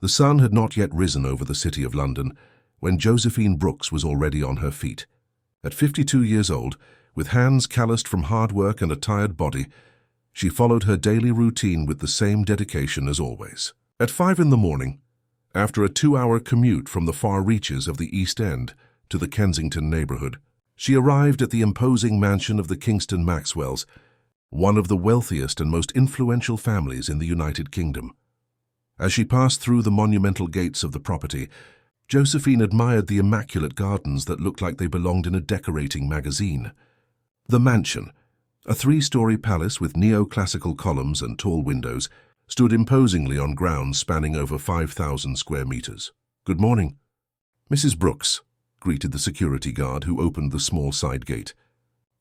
The sun had not yet risen over the city of London when Josephine Brooks was already on her feet. At 52 years old, with hands calloused from hard work and a tired body, she followed her daily routine with the same dedication as always. At 5 in the morning, after a 2-hour commute from the far reaches of the East End to the Kensington neighborhood, she arrived at the imposing mansion of the Kingston Maxwells, one of the wealthiest and most influential families in the United Kingdom. As she passed through the monumental gates of the property, Josephine admired the immaculate gardens that looked like they belonged in a decorating magazine. The mansion, a 3-story palace with neoclassical columns and tall windows, stood imposingly on grounds spanning over 5,000 square meters. "Good morning, Mrs. Brooks," greeted the security guard who opened the small side gate.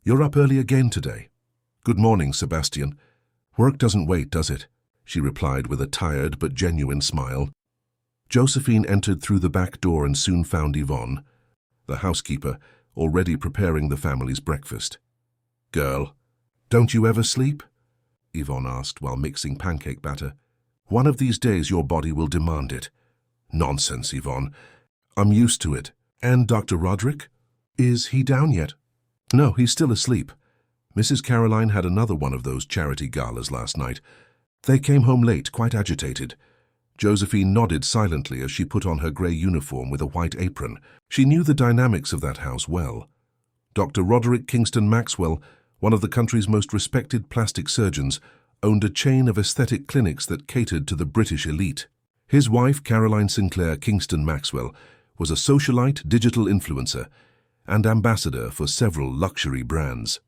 "You're up early again today." "Good morning, Sebastian. Work doesn't wait, does it?" she replied with a tired but genuine smile. Josephine entered through the back door and soon found Yvonne, the housekeeper, already preparing the family's breakfast. "Girl, don't you ever sleep?" Yvonne asked while mixing pancake batter. "One of these days your body will demand it." "Nonsense, Yvonne. I'm used to it." "And Dr. Roderick? Is he down yet?" "No, he's still asleep. Mrs. Caroline had another one of those charity galas last night. They came home late, quite agitated." Josephine nodded silently as she put on her grey uniform with a white apron. She knew the dynamics of that house well. Dr. Roderick Kingston Maxwell, one of the country's most respected plastic surgeons, owned a chain of aesthetic clinics that catered to the British elite. His wife, Caroline Sinclair Kingston Maxwell, was a socialite, digital influencer, and ambassador for several luxury brands.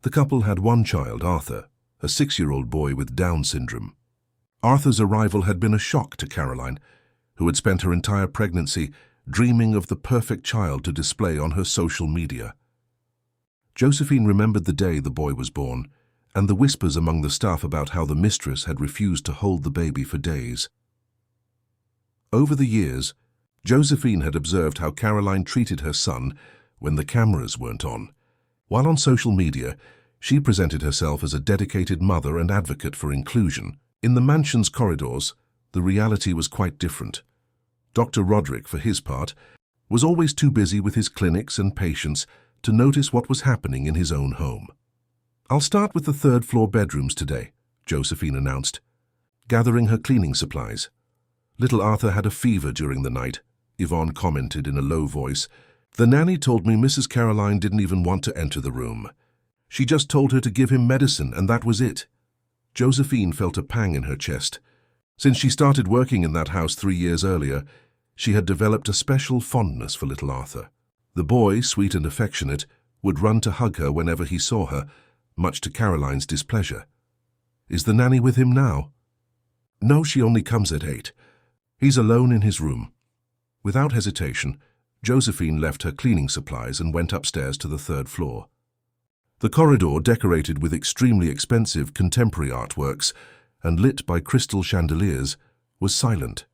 The couple had one child, Arthur, a 6-year-old boy with Down syndrome. Arthur's arrival had been a shock to Caroline, who had spent her entire pregnancy dreaming of the perfect child to display on her social media. Josephine remembered the day the boy was born, and the whispers among the staff about how the mistress had refused to hold the baby for days. Over the years, Josephine had observed how Caroline treated her son when the cameras weren't on. While on social media, she presented herself as a dedicated mother and advocate for inclusion. In the mansion's corridors, the reality was quite different. Dr. Roderick, for his part, was always too busy with his clinics and patients to notice what was happening in his own home. "I'll start with the 3rd-floor bedrooms today," Josephine announced, gathering her cleaning supplies. "Little Arthur had a fever during the night," Yvonne commented in a low voice. "The nanny told me Mrs. Caroline didn't even want to enter the room. She just told her to give him medicine, and that was it." Josephine felt a pang in her chest. Since she started working in that house 3 years earlier, she had developed a special fondness for little Arthur. The boy, sweet and affectionate, would run to hug her whenever he saw her, much to Caroline's displeasure. "Is the nanny with him now?" "No, she only comes at 8. He's alone in his room." Without hesitation, Josephine left her cleaning supplies and went upstairs to the 3rd floor. The corridor, decorated with extremely expensive contemporary artworks and lit by crystal chandeliers, was silent.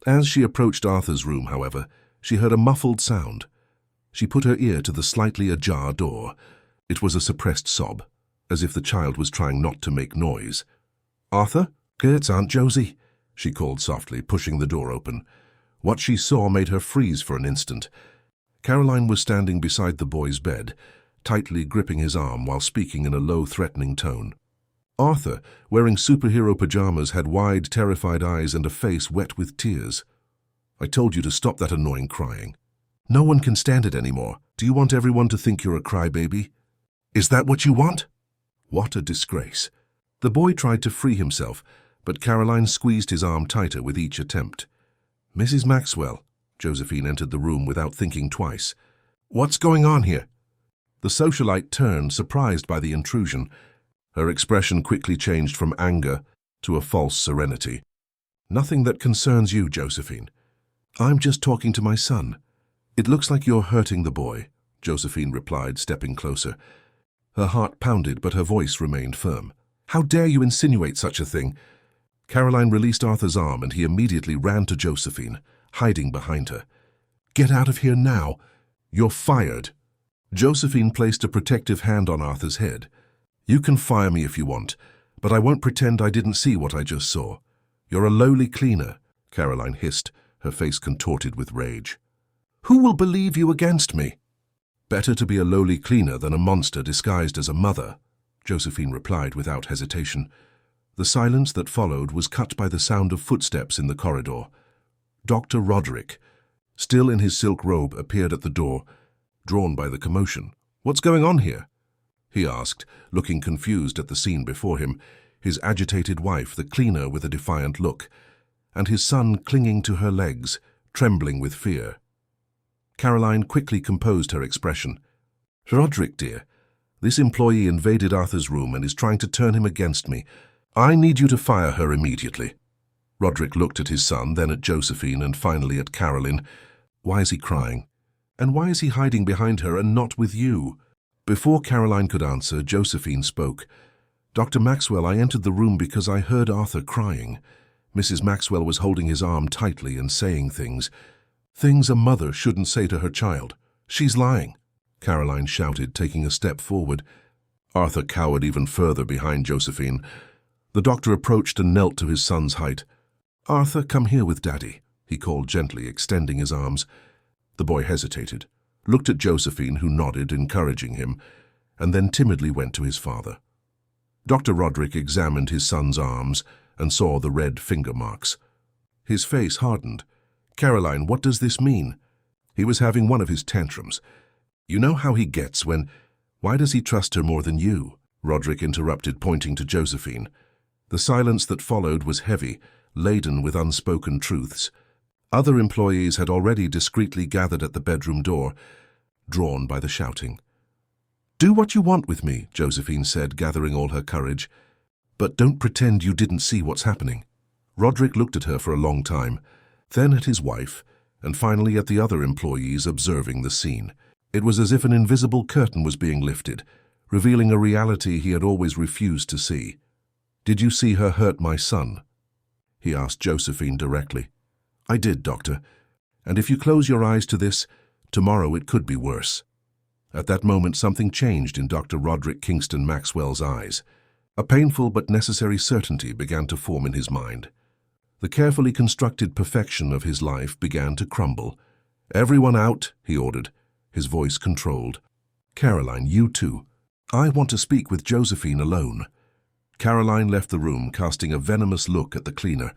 As she approached Arthur's room, however, she heard a muffled sound. She put her ear to the slightly ajar door. It was a suppressed sob, as if the child was trying not to make noise. "Arthur? It's Aunt Josie," she called softly, pushing the door open. What she saw made her freeze for an instant. Caroline was standing beside the boy's bed, tightly gripping his arm while speaking in a low, threatening tone. Arthur, wearing superhero pajamas, had wide, terrified eyes and a face wet with tears. "I told you to stop that annoying crying. No one can stand it anymore. Do you want everyone to think you're a crybaby? Is that what you want?" What a disgrace. The boy tried to free himself, but Caroline squeezed his arm tighter with each attempt. "Mrs. Maxwell," Josephine entered the room without thinking twice. "What's going on here?" The socialite turned, surprised by the intrusion. Her expression quickly changed from anger to a false serenity. "Nothing that concerns you, Josephine. I'm just talking to my son." "It looks like you're hurting the boy," Josephine replied, stepping closer. Her heart pounded, but her voice remained firm. "How dare you insinuate such a thing?" Caroline released Arthur's arm and he immediately ran to Josephine, hiding behind her. "Get out of here now. You're fired." Josephine placed a protective hand on Arthur's head. "You can fire me if you want, but I won't pretend I didn't see what I just saw. You're a lowly cleaner, Caroline hissed, her face contorted with rage. "Who will believe you against me?" "Better to be a lowly cleaner than a monster disguised as a mother," Josephine replied without hesitation. The silence that followed was cut by the sound of footsteps in the corridor. Dr. Roderick, still in his silk robe, appeared at the door, drawn by the commotion. "What's going on here?" he asked, looking confused at the scene before him, his agitated wife, the cleaner, with a defiant look, and his son clinging to her legs, trembling with fear. Caroline quickly composed her expression. "Roderick, dear, this employee invaded Arthur's room and is trying to turn him against me. I need you to fire her immediately." Roderick looked at his son, then at Josephine, and finally at Caroline. "Why is he crying? And why is he hiding behind her and not with you?" Before Caroline could answer, Josephine spoke. "Dr. Maxwell, I entered the room because I heard Arthur crying. Mrs. Maxwell was holding his arm tightly and saying things a mother shouldn't say to her child. She's lying," Caroline shouted, taking a step forward. Arthur cowered even further behind Josephine. The doctor approached and knelt to his son's height. "Arthur, come here with Daddy," he called gently, extending his arms. The boy hesitated, looked at Josephine, who nodded, encouraging him, and then timidly went to his father. Dr. Roderick examined his son's arms and saw the red finger marks. His face hardened. "Caroline, what does this mean?" "He was having one of his tantrums. You know how he gets when— Why does he trust her more than you?" Roderick interrupted, pointing to Josephine. The silence that followed was heavy, laden with unspoken truths. Other employees had already discreetly gathered at the bedroom door, drawn by the shouting. "Do what you want with me," Josephine said, gathering all her courage. "But don't pretend you didn't see what's happening." Roderick looked at her for a long time, then at his wife, and finally at the other employees observing the scene. It was as if an invisible curtain was being lifted, revealing a reality he had always refused to see. "Did you see her hurt my son?" he asked Josephine directly. "I did, Doctor. And if you close your eyes to this, tomorrow it could be worse." At that moment something changed in Dr. Roderick Kingston Maxwell's eyes. A painful but necessary certainty began to form in his mind. The carefully constructed perfection of his life began to crumble. "Everyone out," he ordered, his voice controlled. "Caroline, you too. I want to speak with Josephine alone." Caroline left the room, casting a venomous look at the cleaner.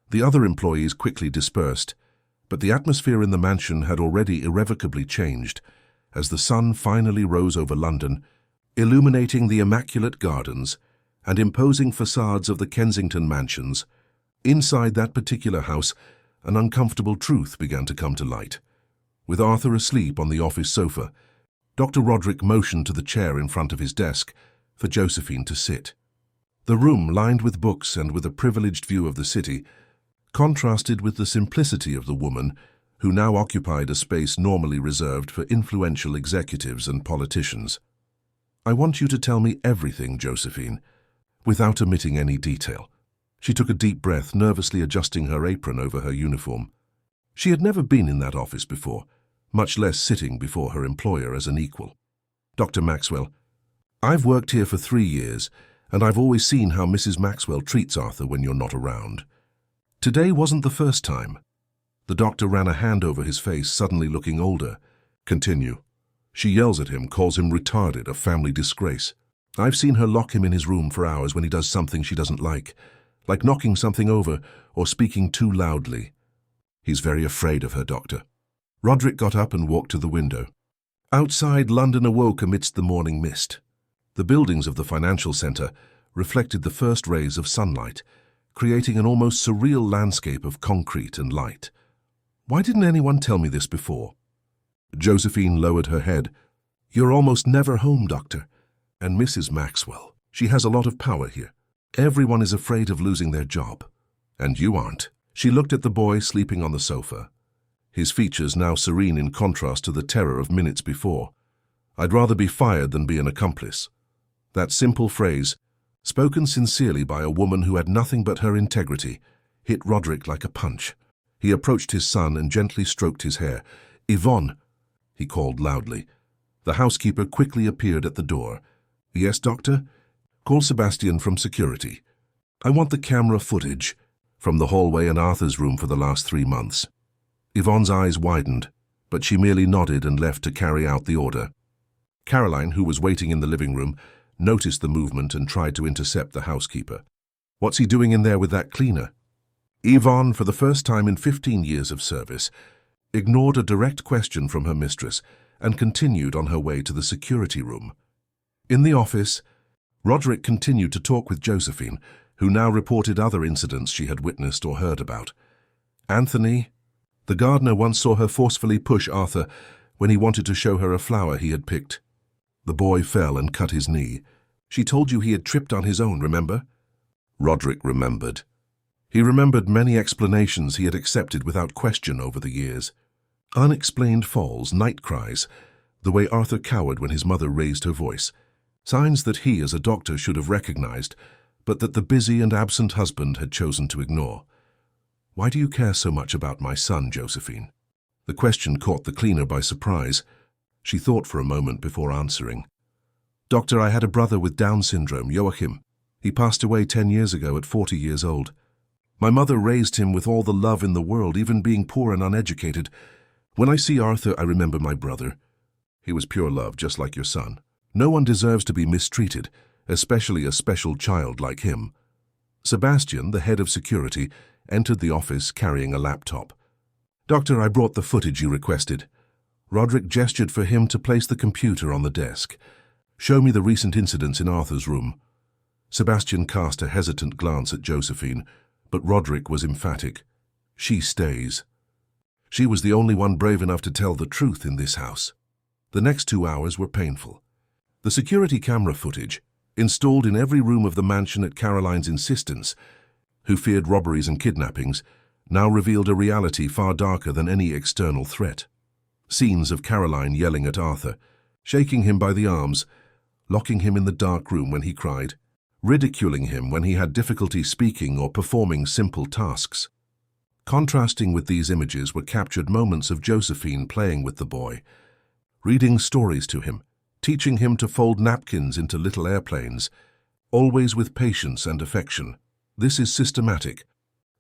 The other employees quickly dispersed, but the atmosphere in the mansion had already irrevocably changed as the sun finally rose over London, illuminating the immaculate gardens and imposing facades of the Kensington mansions. Inside that particular house, an uncomfortable truth began to come to light. With Arthur asleep on the office sofa, Dr. Roderick motioned to the chair in front of his desk for Josephine to sit. The room, lined with books and with a privileged view of the city, contrasted with the simplicity of the woman who now occupied a space normally reserved for influential executives and politicians. "I want you to tell me everything, Josephine, without omitting any detail." She took a deep breath, nervously adjusting her apron over her uniform. She had never been in that office before, much less sitting before her employer as an equal. "Dr. Maxwell, I've worked here for 3 years, and I've always seen how Mrs. Maxwell treats Arthur when you're not around. Today wasn't the first time." The doctor ran a hand over his face, suddenly looking older. "Continue." "She yells at him, calls him retarded, a family disgrace. I've seen her lock him in his room for hours when he does something she doesn't like knocking something over or speaking too loudly. He's very afraid of her, Doctor." Roderick got up and walked to the window. Outside, London awoke amidst the morning mist. The buildings of the financial centre reflected the first rays of sunlight, creating an almost surreal landscape of concrete and light. "Why didn't anyone tell me this before?" Josephine lowered her head. "You're almost never home, Doctor. And Mrs. Maxwell, she has a lot of power here. Everyone is afraid of losing their job. And you aren't." She looked at the boy sleeping on the sofa, his features now serene in contrast to the terror of minutes before. "I'd rather be fired than be an accomplice." That simple phrase, spoken sincerely by a woman who had nothing but her integrity, hit Roderick like a punch. He approached his son and gently stroked his hair. "Yvonne," he called loudly. The housekeeper quickly appeared at the door. "Yes, Doctor?" "Call Sebastian from security. I want the camera footage." from the hallway and Arthur's room for the last 3 months. Yvonne's eyes widened, but she merely nodded and left to carry out the order. Caroline, who was waiting in the living room, noticed the movement and tried to intercept the housekeeper. "What's he doing in there with that cleaner?" Yvonne, for the first time in 15 years of service, ignored a direct question from her mistress and continued on her way to the security room. In the office, Roderick continued to talk with Josephine, who now reported other incidents she had witnessed or heard about. Anthony, the gardener, once saw her forcefully push Arthur when he wanted to show her a flower he had picked. The boy fell and cut his knee. "She told you he had tripped on his own, remember?" Roderick remembered. He remembered many explanations he had accepted without question over the years. Unexplained falls, night cries, the way Arthur cowered when his mother raised her voice. Signs that he, as a doctor, should have recognized, but that the busy and absent husband had chosen to ignore. "Why do you care so much about my son, Josephine?" The question caught the cleaner by surprise. She thought for a moment before answering. "Doctor, I had a brother with Down syndrome, Joachim. He passed away 10 years ago at 40 years old. My mother raised him with all the love in the world, even being poor and uneducated. When I see Arthur, I remember my brother. He was pure love, just like your son. No one deserves to be mistreated, especially a special child like him." Sebastian, the head of security, entered the office carrying a laptop. "Doctor, I brought the footage you requested." Roderick gestured for him to place the computer on the desk. "Show me the recent incidents in Arthur's room." Sebastian cast a hesitant glance at Josephine, but Roderick was emphatic. "She stays." She was the only one brave enough to tell the truth in this house. The next 2 hours were painful. The security camera footage, installed in every room of the mansion at Caroline's insistence, who feared robberies and kidnappings, now revealed a reality far darker than any external threat. Scenes of Caroline yelling at Arthur, shaking him by the arms, locking him in the dark room when he cried, ridiculing him when he had difficulty speaking or performing simple tasks. Contrasting with these images were captured moments of Josephine playing with the boy, reading stories to him, teaching him to fold napkins into little airplanes, always with patience and affection. "This is systematic,"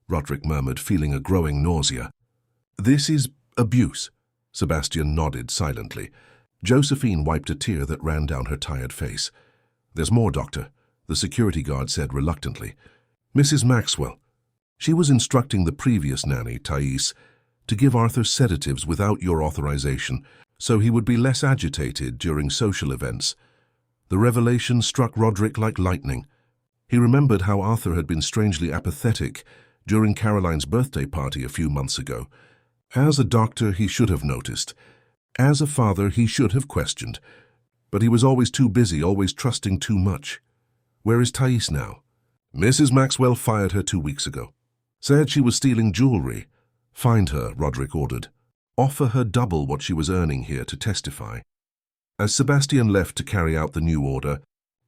Roderick murmured, feeling a growing nausea. "This is abuse." Sebastian nodded silently. Josephine wiped a tear that ran down her tired face. "There's more, Doctor," the security guard said reluctantly. "Mrs. Maxwell. She was instructing the previous nanny, Thais, to give Arthur sedatives without your authorization, so he would be less agitated during social events." The revelation struck Roderick like lightning. He remembered how Arthur had been strangely apathetic during Caroline's birthday party a few months ago. As a doctor, he should have noticed. As a father, he should have questioned. But he was always too busy, always trusting too much. Where is Thais now? "Mrs. Maxwell fired her 2 weeks ago. Said she was stealing jewelry." "Find her," Roderick ordered. "Offer her double what she was earning here to testify." As Sebastian left to carry out the new order,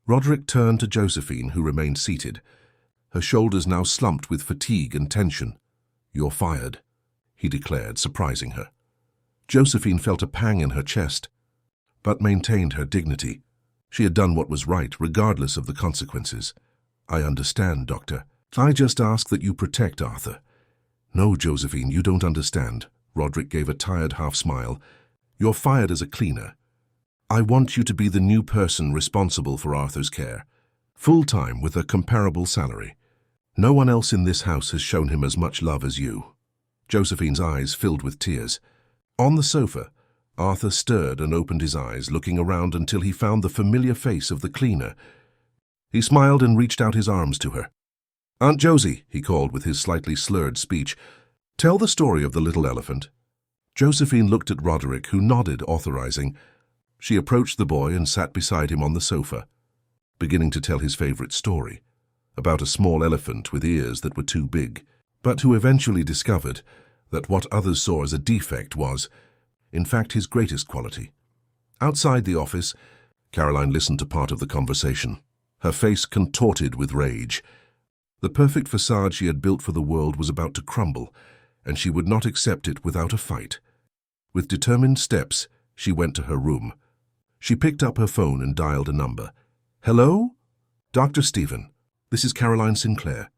Roderick turned to Josephine, who remained seated, her shoulders now slumped with fatigue and tension. "You're fired," he declared, surprising her. Josephine felt a pang in her chest, but maintained her dignity. She had done what was right, regardless of the consequences. "I understand, Doctor. I just ask that you protect Arthur." "No, Josephine, you don't understand." Roderick gave a tired half-smile. "You're fired as a cleaner. I want you to be the new person responsible for Arthur's care, full-time with a comparable salary. No one else in this house has shown him as much love as you." Josephine's eyes filled with tears. On the sofa, Arthur stirred and opened his eyes, looking around until he found the familiar face of the cleaner. He smiled and reached out his arms to her. "Aunt Josie," he called with his slightly slurred speech, "tell the story of the little elephant." Josephine looked at Roderick, who nodded, authorizing. She approached the boy and sat beside him on the sofa, beginning to tell his favorite story, about a small elephant with ears that were too big, but who eventually discovered that what others saw as a defect was, in fact, his greatest quality. Outside the office, Caroline listened to part of the conversation, her face contorted with rage. The perfect facade she had built for the world was about to crumble, and she would not accept it without a fight. With determined steps, she went to her room. She picked up her phone and dialed a number. "Hello? Dr. Stephen, this is Caroline Sinclair."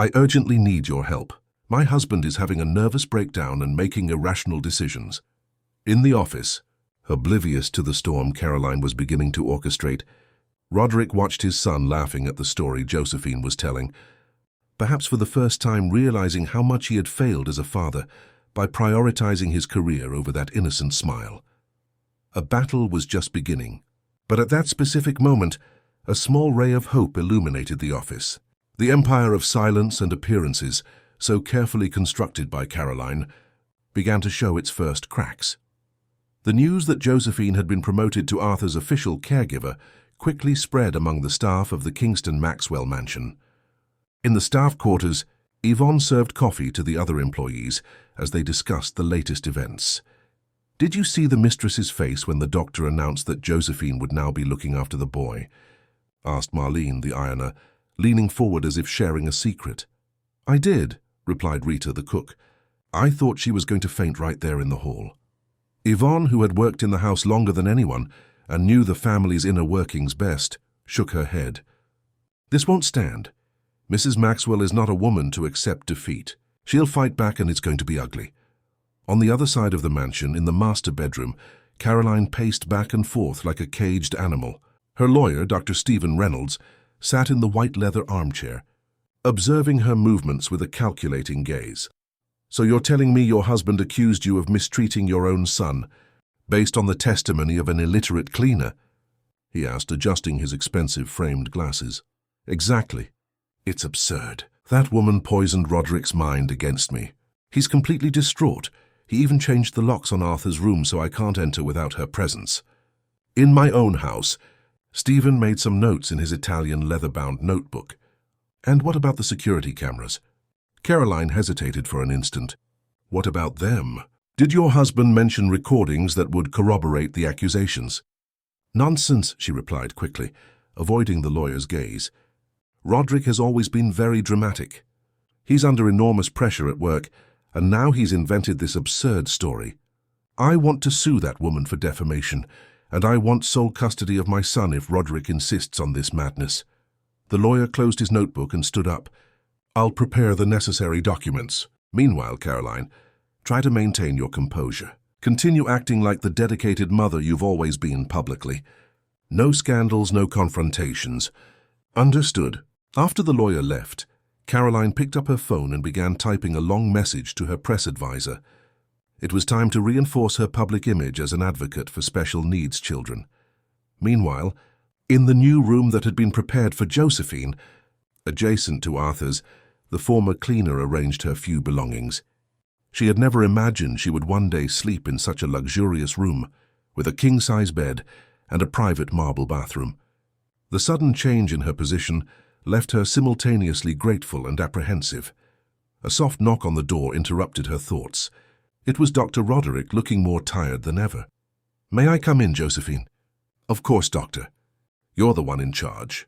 I urgently need your help. My husband is having a nervous breakdown and making irrational decisions. In the office, oblivious to the storm Caroline was beginning to orchestrate, Roderick watched his son laughing at the story Josephine was telling, perhaps for the first time realizing how much he had failed as a father by prioritizing his career over that innocent smile. A battle was just beginning, but at that specific moment, a small ray of hope illuminated the office. The empire of silence and appearances, so carefully constructed by Caroline, began to show its first cracks. The news that Josephine had been promoted to Arthur's official caregiver quickly spread among the staff of the Kingston Maxwell mansion. In the staff quarters, Yvonne served coffee to the other employees as they discussed the latest events. "Did you see the mistress's face when the doctor announced that Josephine would now be looking after the boy?" asked Marlene, the ironer, leaning forward as if sharing a secret. "I did," replied Rita, the cook. "I thought she was going to faint right there in the hall." Yvonne, who had worked in the house longer than anyone and knew the family's inner workings best, shook her head. "This won't stand. Mrs. Maxwell is not a woman to accept defeat. She'll fight back and it's going to be ugly." On the other side of the mansion, in the master bedroom, Caroline paced back and forth like a caged animal. Her lawyer, Dr. Stephen Reynolds, sat in the white leather armchair, observing her movements with a calculating gaze. "So you're telling me your husband accused you of mistreating your own son, based on the testimony of an illiterate cleaner?" he asked, adjusting his expensive framed glasses. "Exactly. It's absurd. That woman poisoned Roderick's mind against me. He's completely distraught. He even changed the locks on Arthur's room so I can't enter without her presence. In my own house, Stephen made some notes in his Italian leather-bound notebook. And what about the security cameras?" Caroline hesitated for an instant. "What about them? Did your husband mention recordings that would corroborate the accusations?" "Nonsense," she replied quickly, avoiding the lawyer's gaze. "Roderick has always been very dramatic. He's under enormous pressure at work, and now he's invented this absurd story. I want to sue that woman for defamation, and I want sole custody of my son if Roderick insists on this madness." The lawyer closed his notebook and stood up. "I'll prepare the necessary documents. Meanwhile, Caroline, try to maintain your composure. Continue acting like the dedicated mother you've always been publicly. No scandals, no confrontations." "Understood." After the lawyer left, Caroline picked up her phone and began typing a long message to her press advisor. It was time to reinforce her public image as an advocate for special needs children. Meanwhile, in the new room that had been prepared for Josephine, adjacent to Arthur's, the former cleaner arranged her few belongings. She had never imagined she would one day sleep in such a luxurious room, with a king-size bed and a private marble bathroom. The sudden change in her position left her simultaneously grateful and apprehensive. A soft knock on the door interrupted her thoughts. It was Dr. Roderick, looking more tired than ever. "May I come in, Josephine?" "Of course, doctor. You're the one in charge."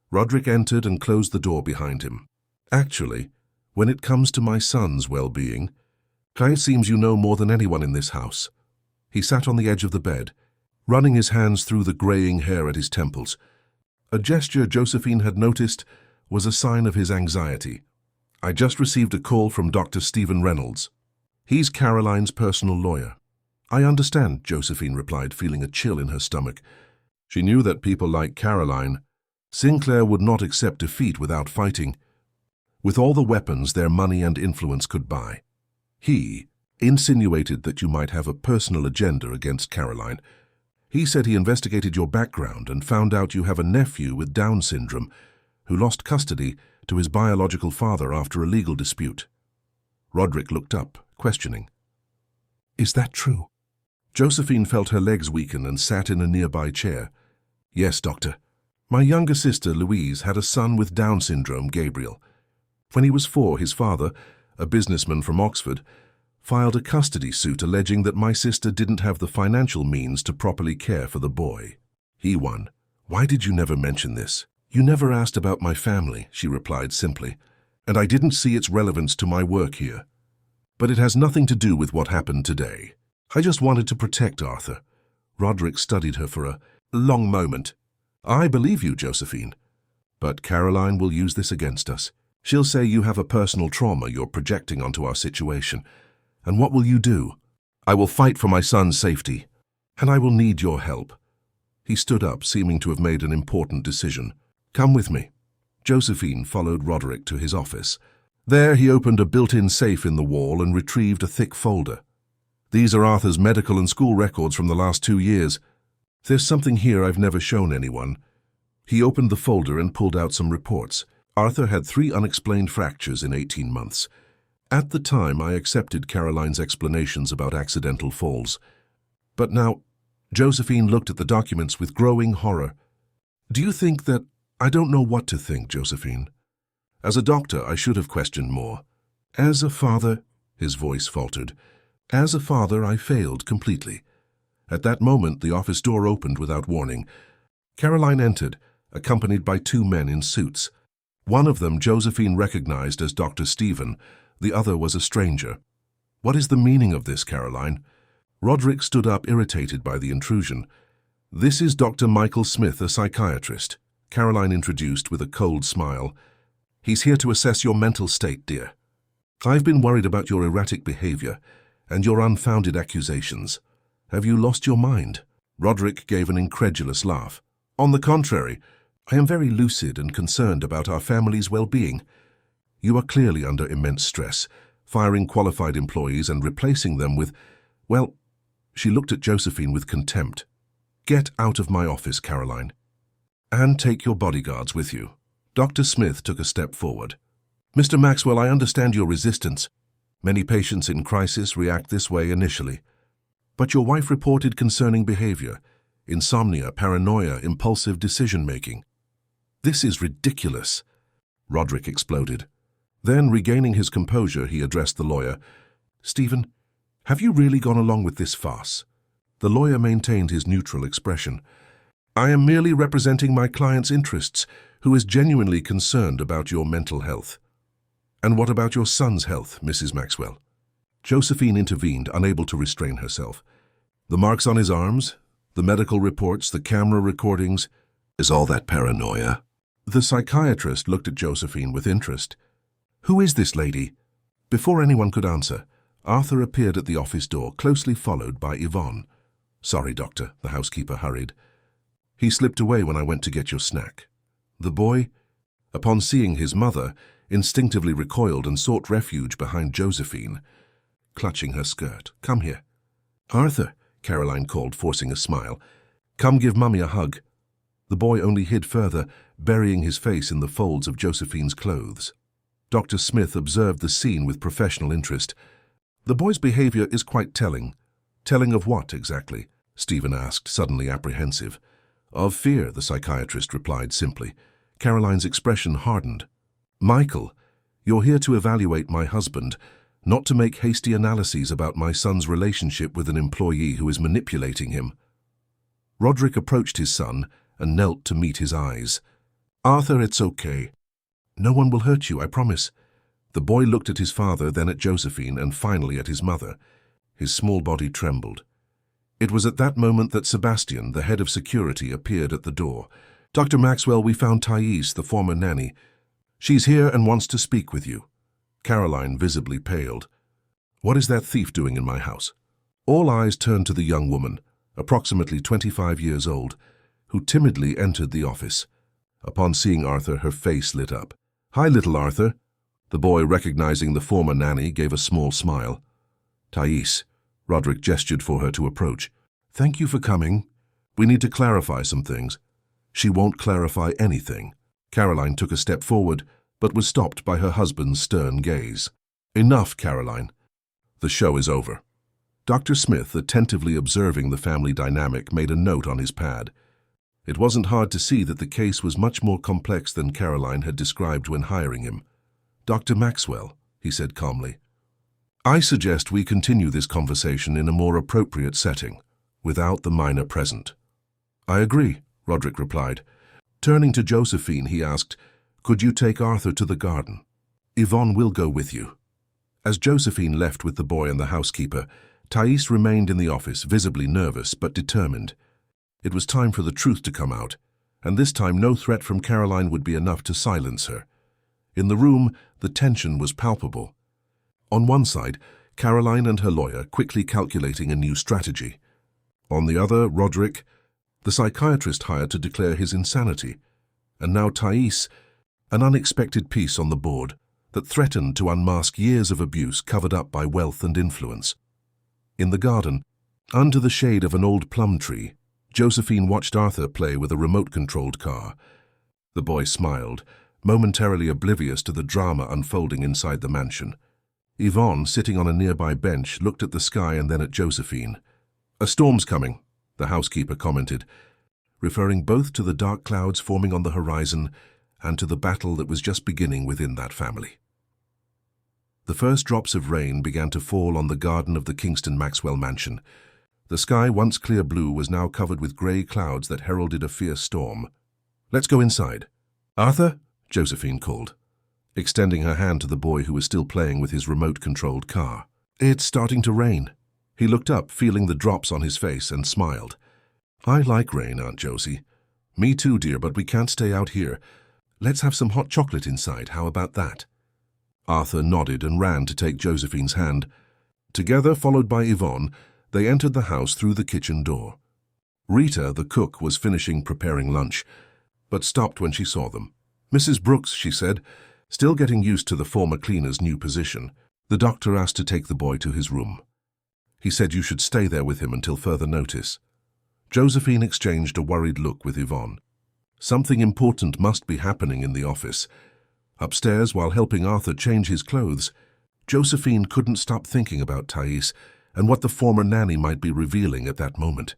Roderick entered and closed the door behind him. "Actually, when it comes to my son's well-being, it seems you know more than anyone in this house." He sat on the edge of the bed, running his hands through the graying hair at his temples. A gesture Josephine had noticed was a sign of his anxiety. "I just received a call from Dr. Stephen Reynolds. He's Caroline's personal lawyer." "I understand," Josephine replied, feeling a chill in her stomach. She knew that people like Caroline, Sinclair would not accept defeat without fighting, with all the weapons their money and influence could buy. He insinuated that you might have a personal agenda against Caroline. He said he investigated your background and found out you have a nephew with Down syndrome who lost custody to his biological father after a legal dispute. Roderick looked up, questioning. "Is that true?" Josephine felt her legs weaken and sat in a nearby chair. "Yes, doctor. My younger sister, Louise, had a son with Down syndrome, Gabriel. When he was 4, his father, a businessman from Oxford, filed a custody suit alleging that my sister didn't have the financial means to properly care for the boy. He won. Why did you never mention this?" "You never asked about my family," she replied simply, "and I didn't see its relevance to my work here. But it has nothing to do with what happened today. I just wanted to protect Arthur." Roderick studied her for a long moment. "I believe you, Josephine. But Caroline will use this against us. She'll say you have a personal trauma you're projecting onto our situation. And what will you do? I will fight for my son's safety, and I will need your help. He stood up, seeming to have made an important decision. Come with me. Josephine followed Roderick to his office. There he opened a built-in safe in the wall and retrieved a thick folder. These are Arthur's medical and school records from the last 2 years. There's something here I've never shown anyone. He opened the folder and pulled out some reports. Arthur had 3 unexplained fractures in 18 months. At the time, I accepted Caroline's explanations about accidental falls. But now, Josephine looked at the documents with growing horror. Do you think that... I don't know what to think, Josephine. As a doctor, I should have questioned more. As a father, his voice faltered. As a father, I failed completely. At that moment, the office door opened without warning. Caroline entered, accompanied by 2 men in suits. One of them Josephine recognized as Dr. Stephen. The other was a stranger. What is the meaning of this, Caroline? Roderick stood up, irritated by the intrusion. This is Dr. Michael Smith, a psychiatrist, Caroline introduced with a cold smile. He's here to assess your mental state, dear. I've been worried about your erratic behavior and your unfounded accusations. Have you lost your mind? Roderick gave an incredulous laugh. On the contrary, I am very lucid and concerned about our family's well-being. You are clearly under immense stress, firing qualified employees and replacing them with, well, she looked at Josephine with contempt. Get out of my office, Caroline. And take your bodyguards with you. Dr. Smith took a step forward. Mr. Maxwell, I understand your resistance. Many patients in crisis react this way initially. But your wife reported concerning behavior, insomnia, paranoia, impulsive decision-making. This is ridiculous, Roderick exploded. Then, regaining his composure, he addressed the lawyer. Stephen, have you really gone along with this farce? The lawyer maintained his neutral expression. I am merely representing my client's interests, who is genuinely concerned about your mental health. And what about your son's health, Mrs. Maxwell? Josephine intervened, unable to restrain herself. The marks on his arms, the medical reports, the camera recordings, is all that paranoia? The psychiatrist looked at Josephine with interest. Who is this lady? Before anyone could answer, Arthur appeared at the office door, closely followed by Yvonne. Sorry, doctor, the housekeeper hurried. He slipped away when I went to get your snack. The boy, upon seeing his mother, instinctively recoiled and sought refuge behind Josephine, clutching her skirt. Come here. Arthur, Caroline called, forcing a smile. Come give Mummy a hug. The boy only hid further, burying his face in the folds of Josephine's clothes. Dr. Smith observed the scene with professional interest. The boy's behavior is quite telling. Telling of what, exactly? Stephen asked, suddenly apprehensive. Of fear, the psychiatrist replied simply. Caroline's expression hardened. Michael, you're here to evaluate my husband, not to make hasty analyses about my son's relationship with an employee who is manipulating him. Roderick approached his son and knelt to meet his eyes. Arthur, it's okay. No one will hurt you, I promise. The boy looked at his father, then at Josephine, and finally at his mother. His small body trembled. It was at that moment that Sebastian, the head of security, appeared at the door. Dr. Maxwell, we found Thais, the former nanny. She's here and wants to speak with you. Caroline visibly paled. What is that thief doing in my house? All eyes turned to the young woman, approximately 25 years old, who timidly entered the office. Upon seeing Arthur, her face lit up. Hi, little Arthur. The boy, recognizing the former nanny, gave a small smile. Thais, Roderick gestured for her to approach. Thank you for coming. We need to clarify some things. She won't clarify anything. Caroline took a step forward, but was stopped by her husband's stern gaze. Enough, Caroline. The show is over. Dr. Smith, attentively observing the family dynamic, made a note on his pad. It wasn't hard to see that the case was much more complex than Caroline had described when hiring him. Dr. Maxwell, he said calmly, I suggest we continue this conversation in a more appropriate setting, without the minor present. I agree, Roderick replied. Turning to Josephine, he asked, could you take Arthur to the garden? Yvonne will go with you. As Josephine left with the boy and the housekeeper, Thais remained in the office, visibly nervous but determined. It was time for the truth to come out, and this time no threat from Caroline would be enough to silence her. In the room, the tension was palpable. On one side, Caroline and her lawyer quickly calculating a new strategy. On the other, Roderick, the psychiatrist hired to declare his insanity. And now Thais, an unexpected piece on the board that threatened to unmask years of abuse covered up by wealth and influence. In the garden, under the shade of an old plum tree, Josephine watched Arthur play with a remote-controlled car. The boy smiled, momentarily oblivious to the drama unfolding inside the mansion. Yvonne, sitting on a nearby bench, looked at the sky and then at Josephine. "A storm's coming," the housekeeper commented, referring both to the dark clouds forming on the horizon and to the battle that was just beginning within that family. The first drops of rain began to fall on the garden of the Kingston Maxwell mansion. The sky, once clear blue, was now covered with grey clouds that heralded a fierce storm. "Let's go inside." "Arthur?" Josephine called, extending her hand to the boy who was still playing with his remote-controlled car. "It's starting to rain." He looked up, feeling the drops on his face, and smiled. "I like rain, Aunt Josie." "Me too, dear, but we can't stay out here. Let's have some hot chocolate inside. How about that?" Arthur nodded and ran to take Josephine's hand. Together, followed by Yvonne, they entered the house through the kitchen door. Rita, the cook, was finishing preparing lunch, but stopped when she saw them. "Mrs. Brooks," she said, still getting used to the former cleaner's new position. "The doctor asked to take the boy to his room. He said you should stay there with him until further notice." Josephine exchanged a worried look with Yvonne. Something important must be happening in the office. Upstairs, while helping Arthur change his clothes, Josephine couldn't stop thinking about Thais and what the former nanny might be revealing at that moment.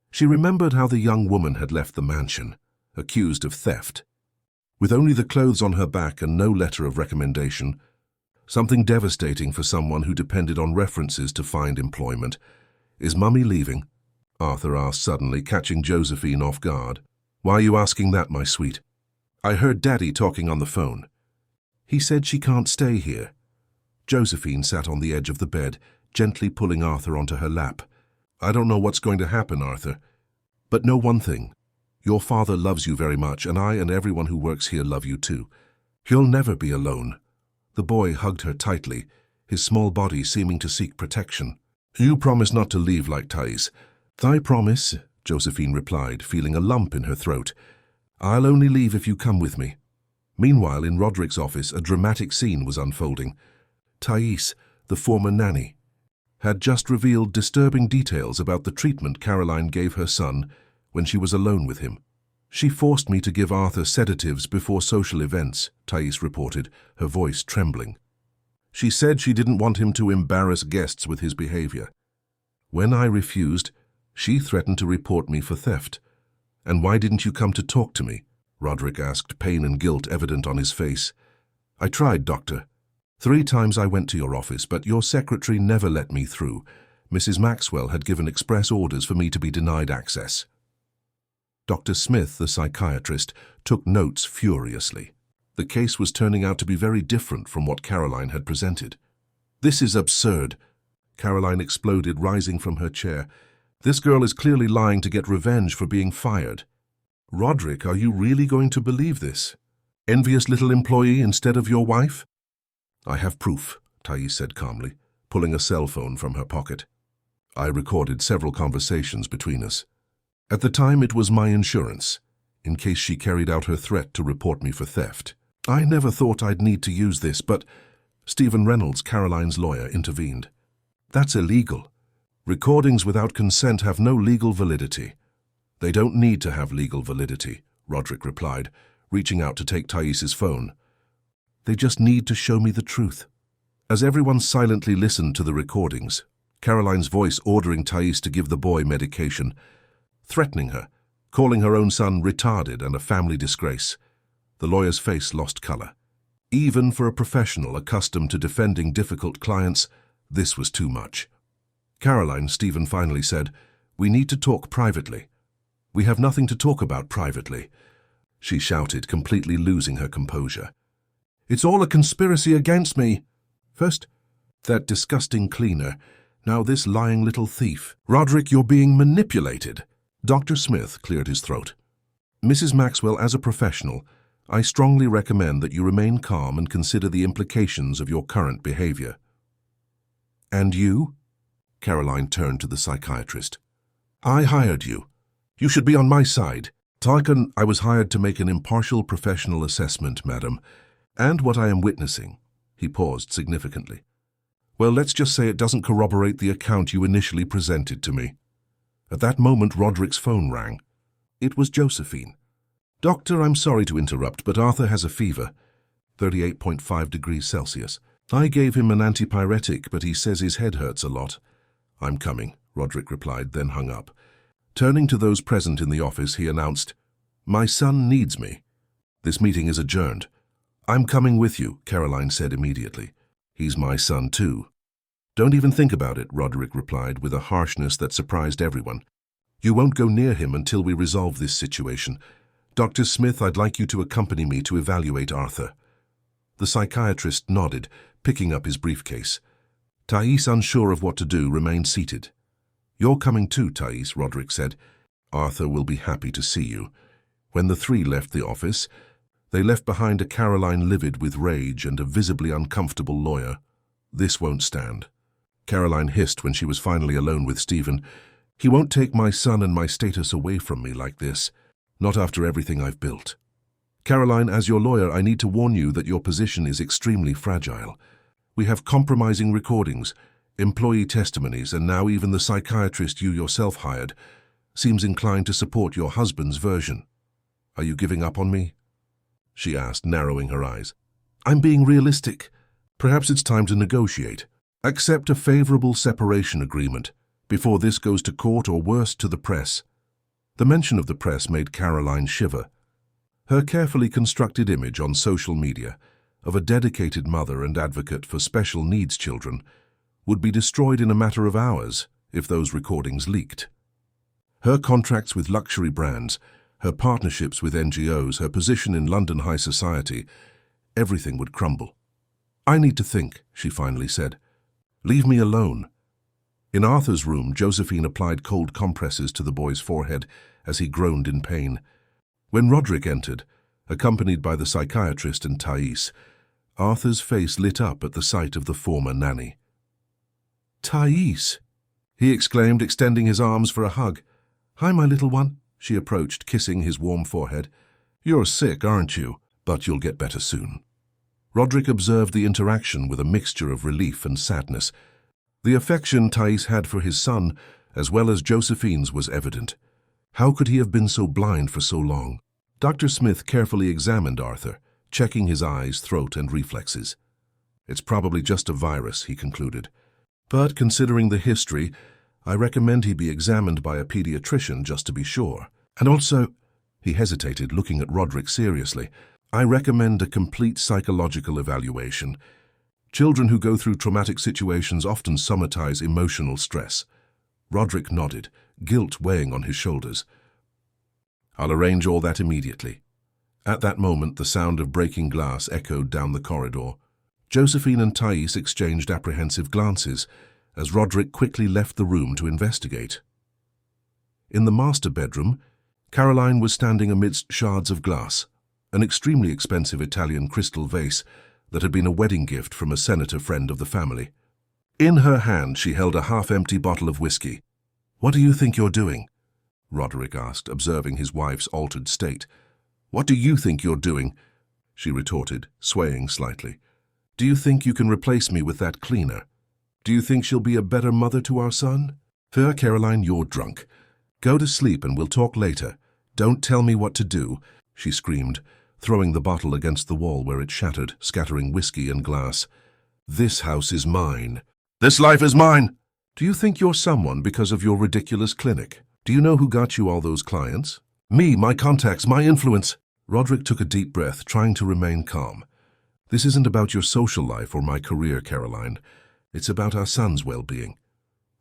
She remembered how the young woman had left the mansion, accused of theft. With only the clothes on her back and no letter of recommendation, something devastating for someone who depended on references to find employment. "Is Mummy leaving?" Arthur asked suddenly, catching Josephine off guard. "Why are you asking that, my sweet?" "I heard Daddy talking on the phone. He said she can't stay here." Josephine sat on the edge of the bed, gently pulling Arthur onto her lap. "I don't know what's going to happen, Arthur. But know one thing. Your father loves you very much, and I and everyone who works here love you too. You'll never be alone." The boy hugged her tightly, his small body seeming to seek protection. "You promise not to leave like Thais." "I promise," Josephine replied, feeling a lump in her throat. "I'll only leave if you come with me." Meanwhile, in Roderick's office, a dramatic scene was unfolding. Thais, the former nanny, had just revealed disturbing details about the treatment Caroline gave her son when she was alone with him. "She forced me to give Arthur sedatives before social events," Thais reported, her voice trembling. "She said she didn't want him to embarrass guests with his behavior. When I refused, she threatened to report me for theft." "And why didn't you come to talk to me?" Roderick asked, pain and guilt evident on his face. "I tried, Doctor. 3 times I went to your office, but your secretary never let me through. Mrs. Maxwell had given express orders for me to be denied access." Dr. Smith, the psychiatrist, took notes furiously. The case was turning out to be very different from what Caroline had presented. "This is absurd," Caroline exploded, rising from her chair. "This girl is clearly lying to get revenge for being fired." "Roderick, are you really going to believe this? Envious little employee instead of your wife?" "I have proof," Thais said calmly, pulling a cell phone from her pocket. "I recorded several conversations between us. At the time, it was my insurance, in case she carried out her threat to report me for theft. I never thought I'd need to use this, but—" Stephen Reynolds, Caroline's lawyer, intervened. "That's illegal. Recordings without consent have no legal validity." "They don't need to have legal validity," Roderick replied, reaching out to take Thais's phone. "They just need to show me the truth." As everyone silently listened to the recordings, Caroline's voice ordering Thais to give the boy medication, threatening her, calling her own son retarded and a family disgrace. The lawyer's face lost color. Even for a professional accustomed to defending difficult clients, this was too much. "Caroline," Stephen finally said, "we need to talk privately." "We have nothing to talk about privately," she shouted, completely losing her composure. "It's all a conspiracy against me. First, that disgusting cleaner, now this lying little thief. Roderick, you're being manipulated." Dr. Smith cleared his throat. "Mrs. Maxwell, as a professional, I strongly recommend that you remain calm and consider the implications of your current behavior. And you? Caroline turned to the psychiatrist. I hired you. You should be on my side. Tarkan, I was hired to make an impartial professional assessment, madam, and what I am witnessing. He paused significantly. Well, let's just say it doesn't corroborate the account you initially presented to me. At that moment, Roderick's phone rang. It was Josephine. Doctor, I'm sorry to interrupt, but Arthur has a fever, 38.5 degrees Celsius. I gave him an antipyretic, but he says his head hurts a lot. I'm coming, Roderick replied, then hung up. Turning to those present in the office, he announced, My son needs me. This meeting is adjourned. I'm coming with you, Caroline said immediately. He's my son too. Don't even think about it, Roderick replied with a harshness that surprised everyone. You won't go near him until we resolve this situation. Dr. Smith, I'd like you to accompany me to evaluate Arthur. The psychiatrist nodded, picking up his briefcase. Thais, unsure of what to do, remained seated. You're coming too, Thais, Roderick said. Arthur will be happy to see you. When the three left the office, they left behind a Caroline livid with rage and a visibly uncomfortable lawyer. This won't stand. Caroline hissed when she was finally alone with Stephen. He won't take my son and my status away from me like this. Not after everything I've built. Caroline, as your lawyer, I need to warn you that your position is extremely fragile. We have compromising recordings, employee testimonies, and now even the psychiatrist you yourself hired seems inclined to support your husband's version. Are you giving up on me? She asked, narrowing her eyes. I'm being realistic. Perhaps it's time to negotiate. Accept a favorable separation agreement before this goes to court or worse, to the press. The mention of the press made Caroline shiver. Her carefully constructed image on social media of a dedicated mother and advocate for special needs children would be destroyed in a matter of hours if those recordings leaked. Her contracts with luxury brands, her partnerships with NGOs, her position in London high society, everything would crumble. I need to think, she finally said. Leave me alone. In Arthur's room, Josephine applied cold compresses to the boy's forehead as he groaned in pain. When Roderick entered, accompanied by the psychiatrist and Thais, Arthur's face lit up at the sight of the former nanny. Thais, he exclaimed, extending his arms for a hug. Hi, my little one, she approached, kissing his warm forehead. You're sick, aren't you? But you'll get better soon. Roderick observed the interaction with a mixture of relief and sadness. The affection Thais had for his son, as well as Josephine's, was evident. How could he have been so blind for so long? Dr. Smith carefully examined Arthur, checking his eyes, throat, and reflexes. It's probably just a virus, he concluded. But considering the history, I recommend he be examined by a pediatrician just to be sure. And also, he hesitated, looking at Roderick seriously, I recommend a complete psychological evaluation. Children who go through traumatic situations often somatize emotional stress. Roderick nodded, guilt weighing on his shoulders. I'll arrange all that immediately. At that moment, the sound of breaking glass echoed down the corridor. Josephine and Thais exchanged apprehensive glances as Roderick quickly left the room to investigate. In the master bedroom, Caroline was standing amidst shards of glass, an extremely expensive Italian crystal vase that had been a wedding gift from a senator friend of the family. In her hand, she held a half-empty bottle of whiskey. What do you think you're doing? Roderick asked, observing his wife's altered state. What do you think you're doing? She retorted, swaying slightly. Do you think you can replace me with that cleaner? Do you think she'll be a better mother to our son? Fair Caroline, you're drunk. Go to sleep and we'll talk later. Don't tell me what to do, she screamed, throwing the bottle against the wall where it shattered, scattering whiskey and glass. This house is mine. This life is mine! Do you think you're someone because of your ridiculous clinic? Do you know who got you all those clients? Me, my contacts, my influence. Roderick took a deep breath, trying to remain calm. This isn't about your social life or my career, Caroline. It's about our son's well-being.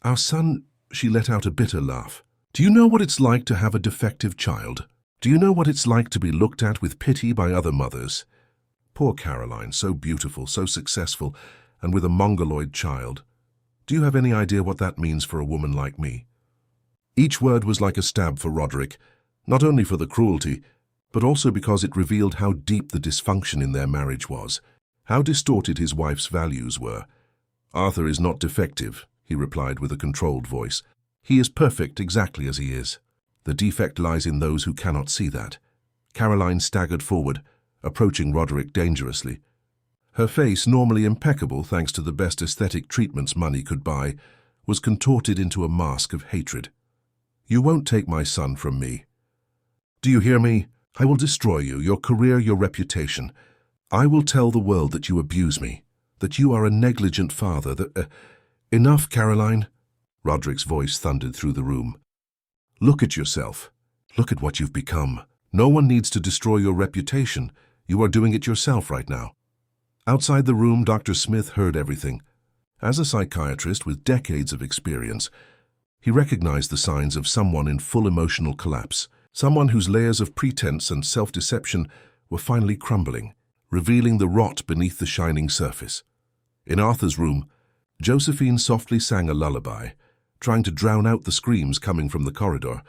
Our son, she let out a bitter laugh. Do you know what it's like to have a defective child? Do you know what it's like to be looked at with pity by other mothers? Poor Caroline, so beautiful, so successful, and with a mongoloid child. Do you have any idea what that means for a woman like me? Each word was like a stab for Roderick, not only for the cruelty, but also because it revealed how deep the dysfunction in their marriage was, how distorted his wife's values were. "Arthur is not defective," he replied with a controlled voice. "He is perfect exactly as he is. The defect lies in those who cannot see that." Caroline staggered forward, approaching Roderick dangerously. Her face, normally impeccable thanks to the best aesthetic treatments money could buy, was contorted into a mask of hatred. "You won't take my son from me. Do you hear me? I will destroy you, your career, your reputation. I will tell the world that you abuse me, that you are a negligent father, that... Enough, Caroline." Roderick's voice thundered through the room. "Look at yourself. Look at what you've become. No one needs to destroy your reputation. You are doing it yourself right now." Outside the room, Dr. Smith heard everything. As a psychiatrist with decades of experience, he recognized the signs of someone in full emotional collapse, someone whose layers of pretense and self-deception were finally crumbling, revealing the rot beneath the shining surface. In Arthur's room, Josephine softly sang a lullaby, trying to drown out the screams coming from the corridor.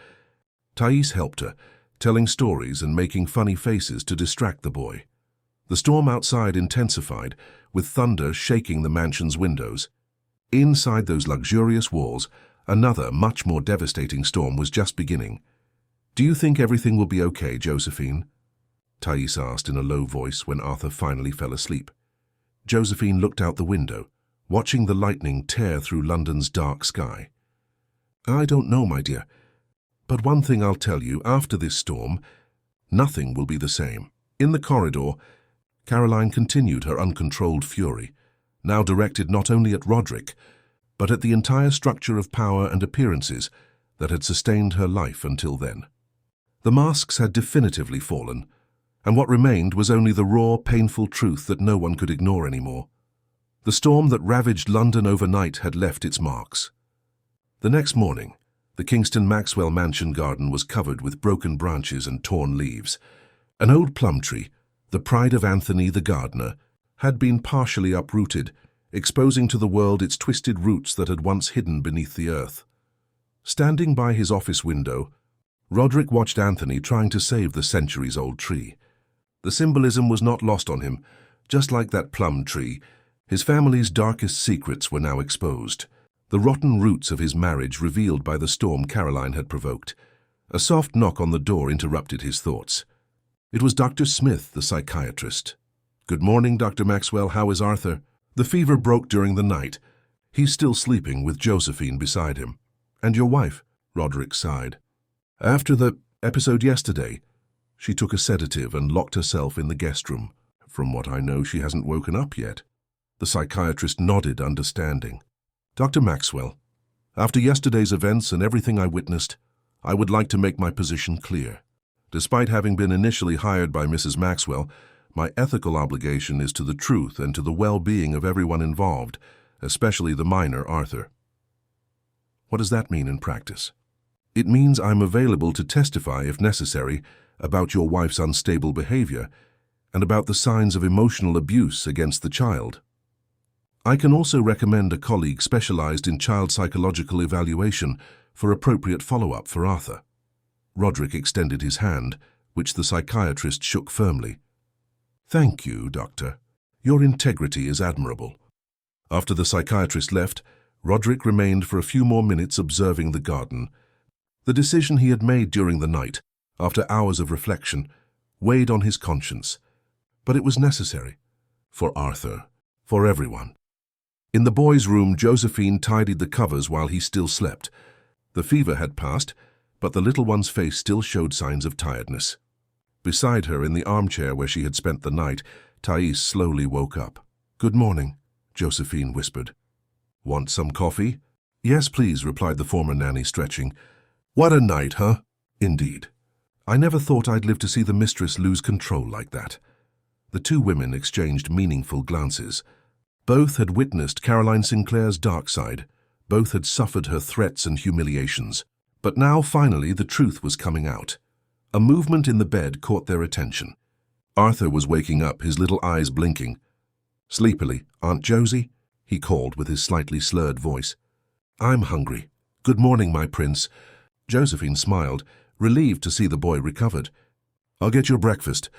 Thais helped her, telling stories and making funny faces to distract the boy. The storm outside intensified, with thunder shaking the mansion's windows. Inside those luxurious walls, another, much more devastating storm was just beginning. "Do you think everything will be okay, Josephine?" Thais asked in a low voice when Arthur finally fell asleep. Josephine looked out the window, watching the lightning tear through London's dark sky. "I don't know, my dear. But one thing I'll tell you, after this storm, nothing will be the same." In the corridor, Caroline continued her uncontrolled fury, now directed not only at Roderick, but at the entire structure of power and appearances that had sustained her life until then. The masks had definitively fallen, and what remained was only the raw, painful truth that no one could ignore anymore. The storm that ravaged London overnight had left its marks. The next morning, the Kingston Maxwell mansion garden was covered with broken branches and torn leaves. An old plum tree, the pride of Anthony the gardener, had been partially uprooted, exposing to the world its twisted roots that had once hidden beneath the earth. Standing by his office window, Roderick watched Anthony trying to save the centuries-old tree. The symbolism was not lost on him. Just like that plum tree, his family's darkest secrets were now exposed. The rotten roots of his marriage revealed by the storm Caroline had provoked. A soft knock on the door interrupted his thoughts. It was Dr. Smith, the psychiatrist. "Good morning, Dr. Maxwell. How is Arthur?" "The fever broke during the night. He's still sleeping with Josephine beside him." "And your wife?" Roderick sighed. "After the episode yesterday, she took a sedative and locked herself in the guest room. From what I know, she hasn't woken up yet." The psychiatrist nodded, understanding. "Dr. Maxwell, after yesterday's events and everything I witnessed, I would like to make my position clear. Despite having been initially hired by Mrs. Maxwell, my ethical obligation is to the truth and to the well-being of everyone involved, especially the minor Arthur." "What does that mean in practice?" "It means I'm available to testify, if necessary, about your wife's unstable behavior and about the signs of emotional abuse against the child. I can also recommend a colleague specialized in child psychological evaluation for appropriate follow-up for Arthur." Roderick extended his hand, which the psychiatrist shook firmly. "Thank you, Doctor. Your integrity is admirable." After the psychiatrist left, Roderick remained for a few more minutes observing the garden. The decision he had made during the night, after hours of reflection, weighed on his conscience. But it was necessary. For Arthur. For everyone. In the boy's room, Josephine tidied the covers while he still slept. The fever had passed, but the little one's face still showed signs of tiredness. Beside her, in the armchair where she had spent the night, Thais slowly woke up. "Good morning," Josephine whispered. "Want some coffee?" "Yes, please," replied the former nanny, stretching. "What a night, huh?" "Indeed. I never thought I'd live to see the mistress lose control like that." The two women exchanged meaningful glances. Both had witnessed Caroline Sinclair's dark side. Both had suffered her threats and humiliations. But now, finally, the truth was coming out. A movement in the bed caught their attention. Arthur was waking up, his little eyes blinking. Sleepily, "Aunt Josie?" he called with his slightly slurred voice. "I'm hungry. Good morning, my prince." Josephine smiled, relieved to see the boy recovered. I'll get your breakfast.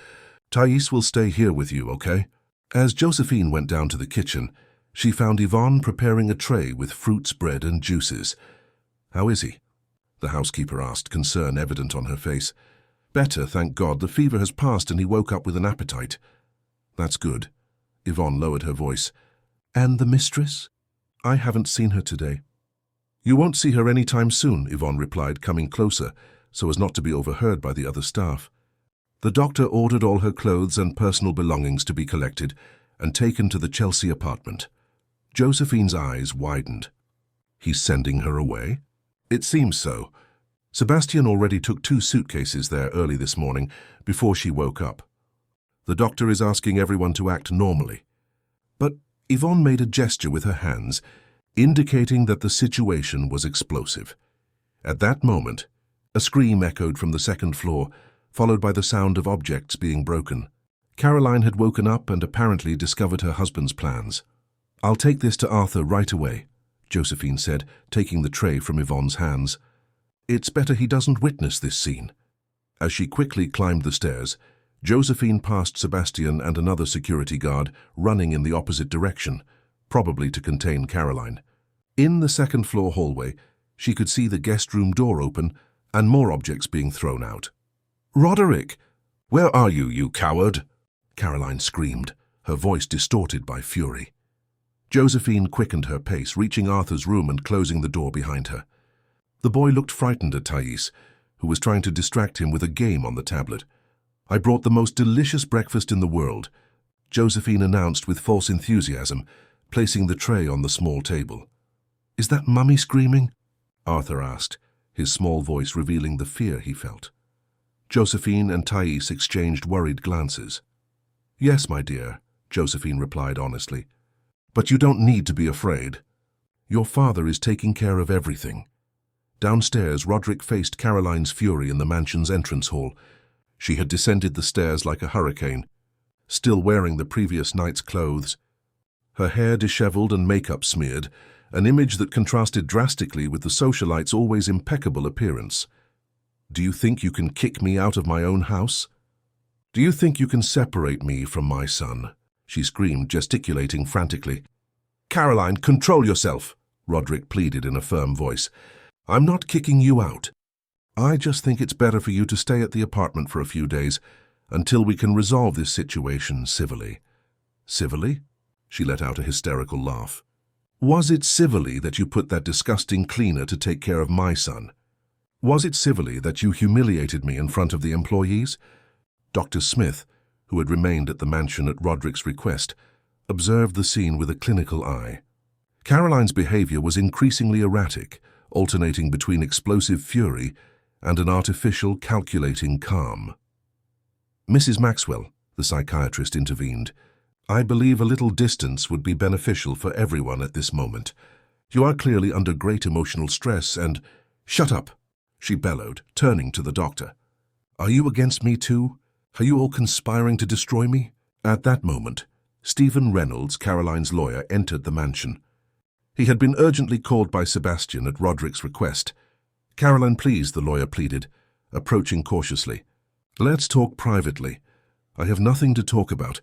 Thais will stay here with you, okay? As Josephine went down to the kitchen, she found Yvonne preparing a tray with fruits, bread, and juices. "How is he?" the housekeeper asked, concern evident on her face. "Better, thank God. The fever has passed and he woke up with an appetite." "That's good." Yvonne lowered her voice. "And the mistress?" "I haven't seen her today." "You won't see her any time soon," Yvonne replied, coming closer so as not to be overheard by the other staff. The doctor ordered all her clothes and personal belongings to be collected and taken to the Chelsea apartment. Josephine's eyes widened. "He's sending her away?" "It seems so. Sebastian already took 2 suitcases there early this morning before she woke up. The doctor is asking everyone to act normally." But Yvonne made a gesture with her hands, indicating that the situation was explosive. At that moment, a scream echoed from the second floor, followed by the sound of objects being broken. Caroline had woken up and apparently discovered her husband's plans. "I'll take this to Arthur right away," Josephine said, taking the tray from Yvonne's hands. "It's better he doesn't witness this scene." As she quickly climbed the stairs, Josephine passed Sebastian and another security guard running in the opposite direction, probably to contain Caroline. In the second-floor hallway, she could see the guest room door open and more objects being thrown out. "Roderick! Where are you, you coward?" Caroline screamed, her voice distorted by fury. Josephine quickened her pace, reaching Arthur's room and closing the door behind her. The boy looked frightened at Thais, who was trying to distract him with a game on the tablet. "I brought the most delicious breakfast in the world," Josephine announced with false enthusiasm, placing the tray on the small table. "Is that Mummy screaming?" Arthur asked, his small voice revealing the fear he felt. Josephine and Thais exchanged worried glances. "Yes, my dear," Josephine replied honestly. "But you don't need to be afraid. Your father is taking care of everything." Downstairs, Roderick faced Caroline's fury in the mansion's entrance hall. She had descended the stairs like a hurricane, still wearing the previous night's clothes. Her hair disheveled and makeup smeared, an image that contrasted drastically with the socialite's always impeccable appearance. "Do you think you can kick me out of my own house? Do you think you can separate me from my son?" she screamed, gesticulating frantically. "Caroline, control yourself," Roderick pleaded in a firm voice. "I'm not kicking you out. I just think it's better for you to stay at the apartment for a few days until we can resolve this situation civilly." "Civilly?" She let out a hysterical laugh. "Was it civilly that you put that disgusting cleaner to take care of my son? Was it civilly that you humiliated me in front of the employees?" Dr. Smith, who had remained at the mansion at Roderick's request, observed the scene with a clinical eye. Caroline's behavior was increasingly erratic, alternating between explosive fury and an artificial, calculating calm. "Mrs. Maxwell," the psychiatrist intervened, "I believe a little distance would be beneficial for everyone at this moment. You are clearly under great emotional stress and—" "Shut up," she bellowed, turning to the doctor. "Are you against me too? Are you all conspiring to destroy me?" At that moment, Stephen Reynolds, Caroline's lawyer, entered the mansion. He had been urgently called by Sebastian at Roderick's request. "Caroline, please," the lawyer pleaded, approaching cautiously. "Let's talk privately. I have nothing to talk about.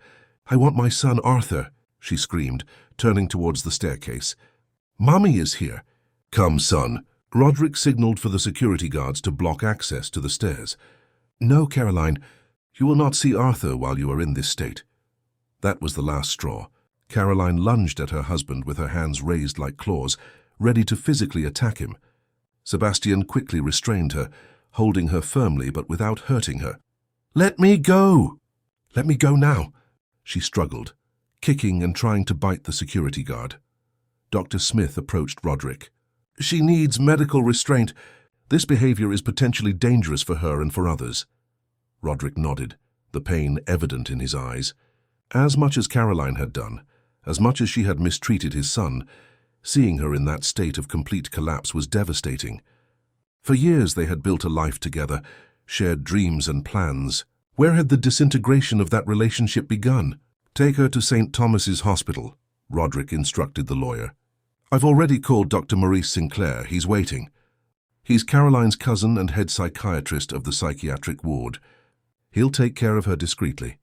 I want my son Arthur," she screamed, turning towards the staircase. "Mummy is here." "Come, son." Roderick signaled for the security guards to block access to the stairs. "No, Caroline. You will not see Arthur while you are in this state." That was the last straw. Caroline lunged at her husband with her hands raised like claws, ready to physically attack him. Sebastian quickly restrained her, holding her firmly but without hurting her. "Let me go!" "Let me go now," she struggled, kicking and trying to bite the security guard. Dr. Smith approached Roderick. "She needs medical restraint. This behavior is potentially dangerous for her and for others." Roderick nodded, the pain evident in his eyes. As much as Caroline had done, as much as she had mistreated his son, seeing her in that state of complete collapse was devastating. For years they had built a life together, shared dreams and plans. Where had the disintegration of that relationship begun? "Take her to St. Thomas's Hospital," Roderick instructed the lawyer. "I've already called Dr. Maurice Sinclair. He's waiting. He's Caroline's cousin and head psychiatrist of the psychiatric ward. He'll take care of her discreetly.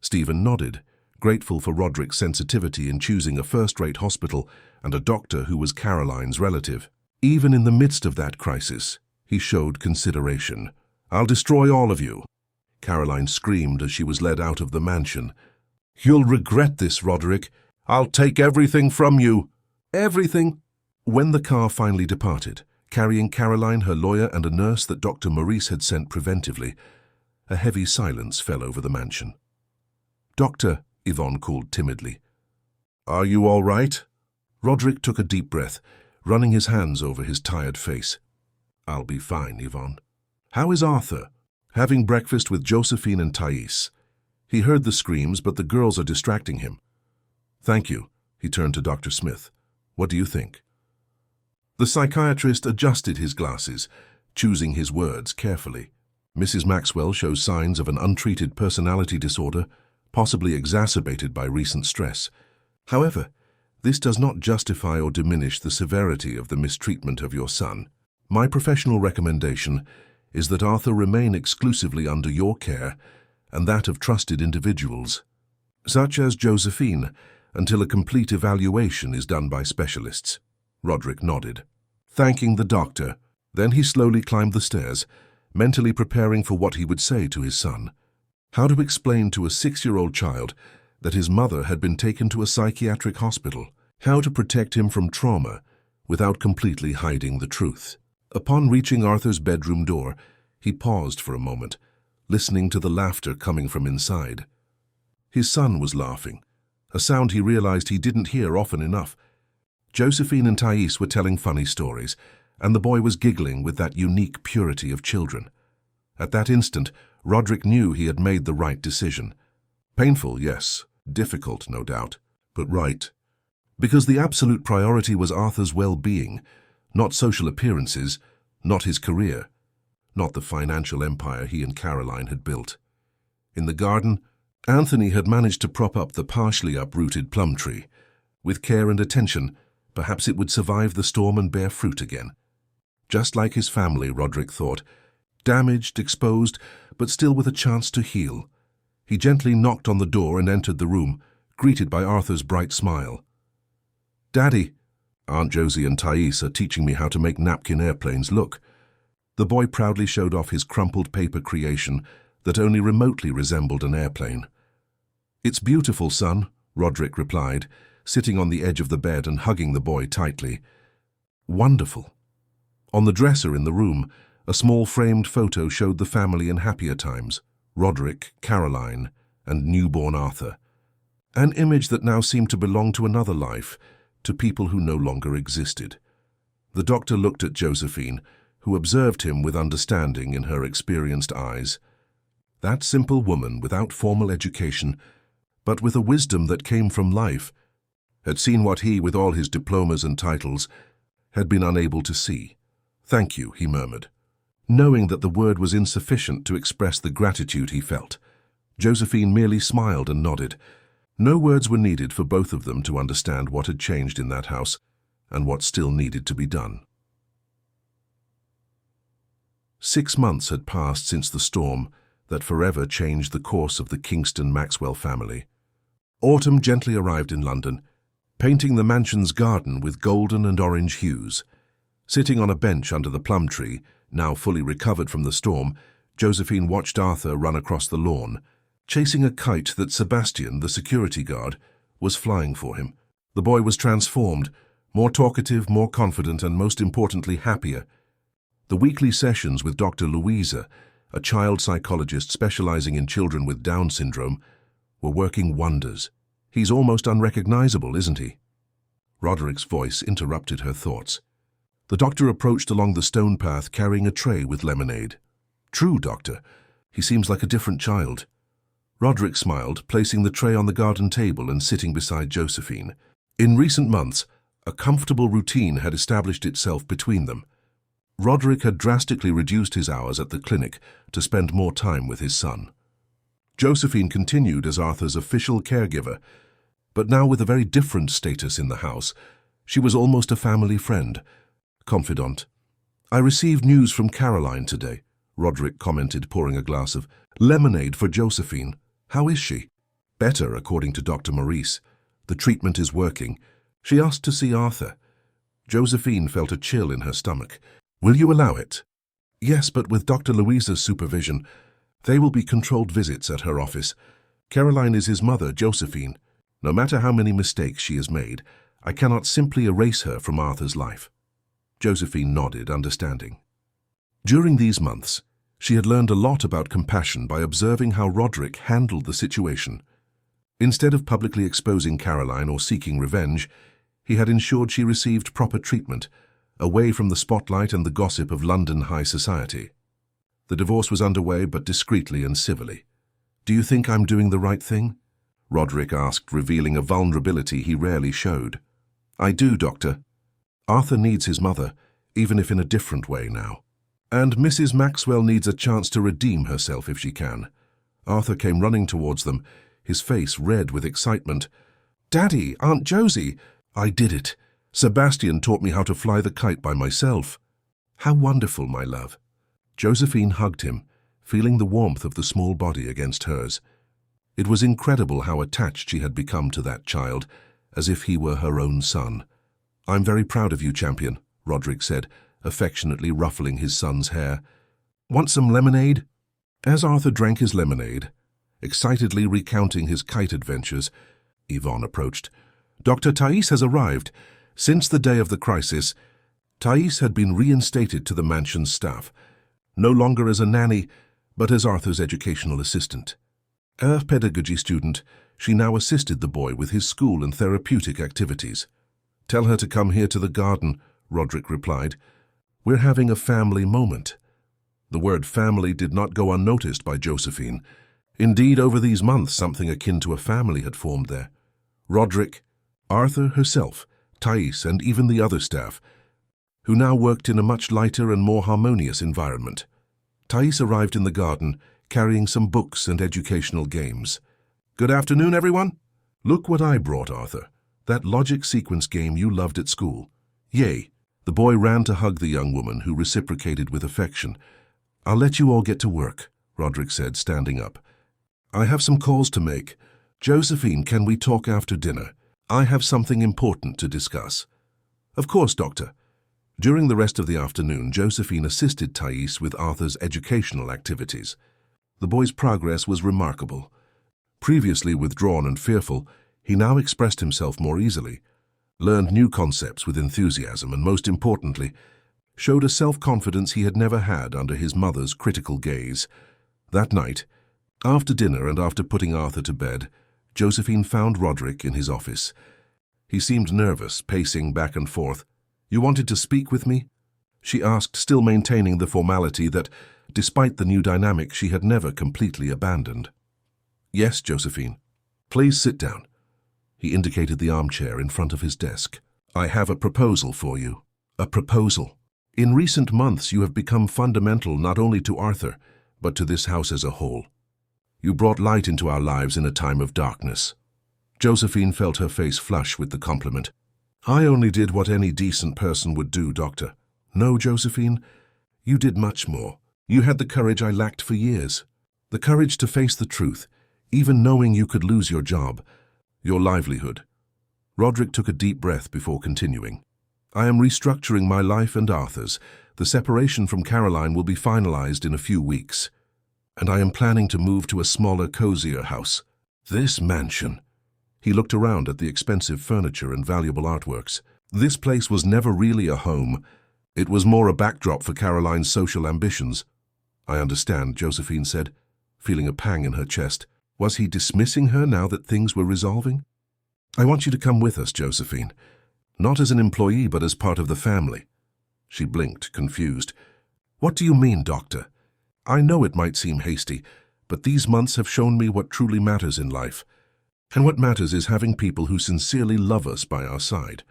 Stephen nodded, grateful for Roderick's sensitivity in choosing a first-rate hospital and a doctor who was Caroline's relative. Even in the midst of that crisis, he showed consideration. "I'll destroy all of you," Caroline screamed as she was led out of the mansion. "You'll regret this, Roderick. I'll take everything from you." Everything? When the car finally departed, carrying Caroline, her lawyer, and a nurse that Dr. Maurice had sent preventively, a heavy silence fell over the mansion. "Doctor," Yvonne called timidly. "Are you all right?" Roderick took a deep breath, running his hands over his tired face. "I'll be fine, Yvonne." "How is Arthur?" "Having breakfast with Josephine and Thais. He heard the screams, but the girls are distracting him." "Thank you." He turned to Dr. Smith. "What do you think?" The psychiatrist adjusted his glasses, choosing his words carefully. "Mrs. Maxwell shows signs of an untreated personality disorder, possibly exacerbated by recent stress. However, this does not justify or diminish the severity of the mistreatment of your son. My professional recommendation is that Arthur remain exclusively under your care and that of trusted individuals, such as Josephine, until a complete evaluation is done by specialists." Roderick nodded, thanking the doctor. Then he slowly climbed the stairs, mentally preparing for what he would say to his son. How to explain to a 6-year-old child that his mother had been taken to a psychiatric hospital. How to protect him from trauma without completely hiding the truth. Upon reaching Arthur's bedroom door, he paused for a moment, listening to the laughter coming from inside. His son was laughing, a sound he realized he didn't hear often enough. Josephine and Thais were telling funny stories, and the boy was giggling with that unique purity of children. At that instant, Roderick knew he had made the right decision. Painful, yes. Difficult, no doubt. But right. Because the absolute priority was Arthur's well-being, not social appearances, not his career, not the financial empire he and Caroline had built. In the garden, Anthony had managed to prop up the partially uprooted plum tree. With care and attention, perhaps it would survive the storm and bear fruit again. Just like his family, Roderick thought, damaged, exposed, but still with a chance to heal. He gently knocked on the door and entered the room, greeted by Arthur's bright smile. "Daddy, Aunt Josie and Thais are teaching me how to make napkin airplanes look." The boy proudly showed off his crumpled paper creation that only remotely resembled an airplane. "It's beautiful, son," Roderick replied, sitting on the edge of the bed and hugging the boy tightly. "Wonderful." On the dresser in the room, a small framed photo showed the family in happier times, Roderick, Caroline, and newborn Arthur. An image that now seemed to belong to another life, to people who no longer existed. The doctor looked at Josephine, who observed him with understanding in her experienced eyes. That simple woman, without formal education, but with a wisdom that came from life, had seen what he, with all his diplomas and titles, had been unable to see. "Thank you," he murmured, knowing that the word was insufficient to express the gratitude he felt. Josephine merely smiled and nodded. No words were needed for both of them to understand what had changed in that house and what still needed to be done. 6 months had passed since the storm that forever changed the course of the Kingston Maxwell family. Autumn gently arrived in London, painting the mansion's garden with golden and orange hues. Sitting on a bench under the plum tree, now fully recovered from the storm, Josephine watched Arthur run across the lawn, chasing a kite that Sebastian, the security guard, was flying for him. The boy was transformed, more talkative, more confident, and most importantly, happier. The weekly sessions with Dr. Louisa, a child psychologist specializing in children with Down syndrome, were working wonders. "He's almost unrecognizable, isn't he?" Roderick's voice interrupted her thoughts. The doctor approached along the stone path carrying a tray with lemonade. "True, doctor. He seems like a different child." Roderick smiled, placing the tray on the garden table and sitting beside Josephine. In recent months, a comfortable routine had established itself between them. Roderick had drastically reduced his hours at the clinic to spend more time with his son. Josephine continued as Arthur's official caregiver, but now with a very different status in the house. She was almost a family friend, confidant. "I received news from Caroline today," Roderick commented, pouring a glass of Lemonade for Josephine. How is she? Better, according to Dr. Maurice. The treatment is working. She asked to see Arthur. Josephine felt a chill in her stomach. Will you allow it? Yes, but with Dr. Louisa's supervision. They will be controlled visits at her office. Caroline is his mother, Josephine. No matter how many mistakes she has made, I cannot simply erase her from Arthur's life. Josephine nodded, understanding. During these months, she had learned a lot about compassion by observing how Roderick handled the situation. Instead of publicly exposing Caroline or seeking revenge, he had ensured she received proper treatment, away from the spotlight and the gossip of London high society. The divorce was underway, but discreetly and civilly. Do you think I'm doing the right thing? Roderick asked, revealing a vulnerability he rarely showed. I do, Doctor. Arthur needs his mother, even if in a different way now. And Mrs. Maxwell needs a chance to redeem herself if she can. Arthur came running towards them, his face red with excitement. Daddy, Aunt Josie, I did it. Sebastian taught me how to fly the kite by myself. How wonderful, my love. Josephine hugged him, feeling the warmth of the small body against hers. It was incredible how attached she had become to that child, as if he were her own son. I'm very proud of you, champion, Roderick said, affectionately ruffling his son's hair. Want some lemonade? As Arthur drank his lemonade, excitedly recounting his kite adventures, Yvonne approached. Dr. Thais has arrived. Since the day of the crisis, Thais had been reinstated to the mansion's staff, no longer as a nanny, but as Arthur's educational assistant. A pedagogy student, she now assisted the boy with his school and therapeutic activities. Tell her to come here to the garden, Roderick replied. We're having a family moment. The word family did not go unnoticed by Josephine. Indeed, over these months, something akin to a family had formed there. Roderick, Arthur herself, Thais, and even the other staff, who now worked in a much lighter and more harmonious environment. Thais arrived in the garden, carrying some books and educational games. Good afternoon, everyone. Look what I brought, Arthur. That logic sequence game you loved at school. Yay. The boy ran to hug the young woman, who reciprocated with affection. I'll let you all get to work, Roderick said, standing up. I have some calls to make. Josephine, can we talk after dinner? I have something important to discuss. Of course, Doctor. During the rest of the afternoon, Josephine assisted Thais with Arthur's educational activities. The boy's progress was remarkable. Previously withdrawn and fearful, he now expressed himself more easily, learned new concepts with enthusiasm, and most importantly, showed a self-confidence he had never had under his mother's critical gaze. That night, after dinner and after putting Arthur to bed, Josephine found Roderick in his office. He seemed nervous, pacing back and forth. You wanted to speak with me? She asked, still maintaining the formality that, despite the new dynamic, she had never completely abandoned. Yes, Josephine. Please sit down. He indicated the armchair in front of his desk. I have a proposal for you. A proposal. In recent months, you have become fundamental not only to Arthur, but to this house as a whole. You brought light into our lives in a time of darkness. Josephine felt her face flush with the compliment. I only did what any decent person would do, Doctor. No, Josephine, you did much more. You had the courage I lacked for years. The courage to face the truth, even knowing you could lose your job, your livelihood. Roderick took a deep breath before continuing. I am restructuring my life and Arthur's. The separation from Caroline will be finalized in a few weeks. And I am planning to move to a smaller, cozier house. This mansion. He looked around at the expensive furniture and valuable artworks. This place was never really a home. It was more a backdrop for Caroline's social ambitions. I understand, Josephine said, feeling a pang in her chest. Was he dismissing her now that things were resolving? I want you to come with us, Josephine. Not as an employee, but as part of the family. She blinked, confused. What do you mean, Doctor? I know it might seem hasty, but these months have shown me what truly matters in life. And what matters is having people who sincerely love us by our side.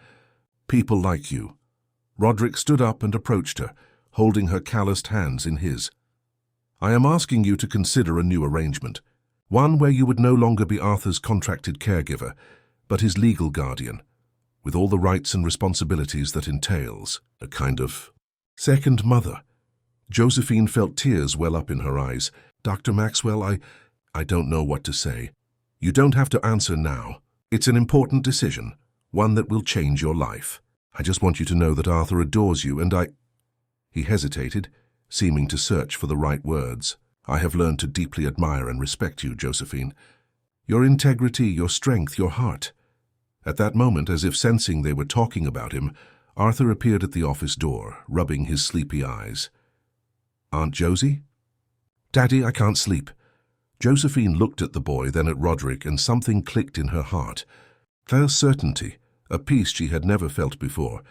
People like you. Roderick stood up and approached her, holding her calloused hands in his. I am asking you to consider a new arrangement. One where you would no longer be Arthur's contracted caregiver, but his legal guardian, with all the rights and responsibilities that entails, a kind of second mother. Josephine felt tears well up in her eyes. Dr. Maxwell, I don't know what to say. You don't have to answer now. It's an important decision, one that will change your life. I just want you to know that Arthur adores you and I... He hesitated, seeming to search for the right words. I have learned to deeply admire and respect you, Josephine. Your integrity, your strength, your heart. At that moment, as if sensing they were talking about him, Arthur appeared at the office door, rubbing his sleepy eyes. Aunt Josie? Daddy, I can't sleep. Josephine looked at the boy, then at Roderick, and something clicked in her heart. Claire's certainty, a peace she had never felt before.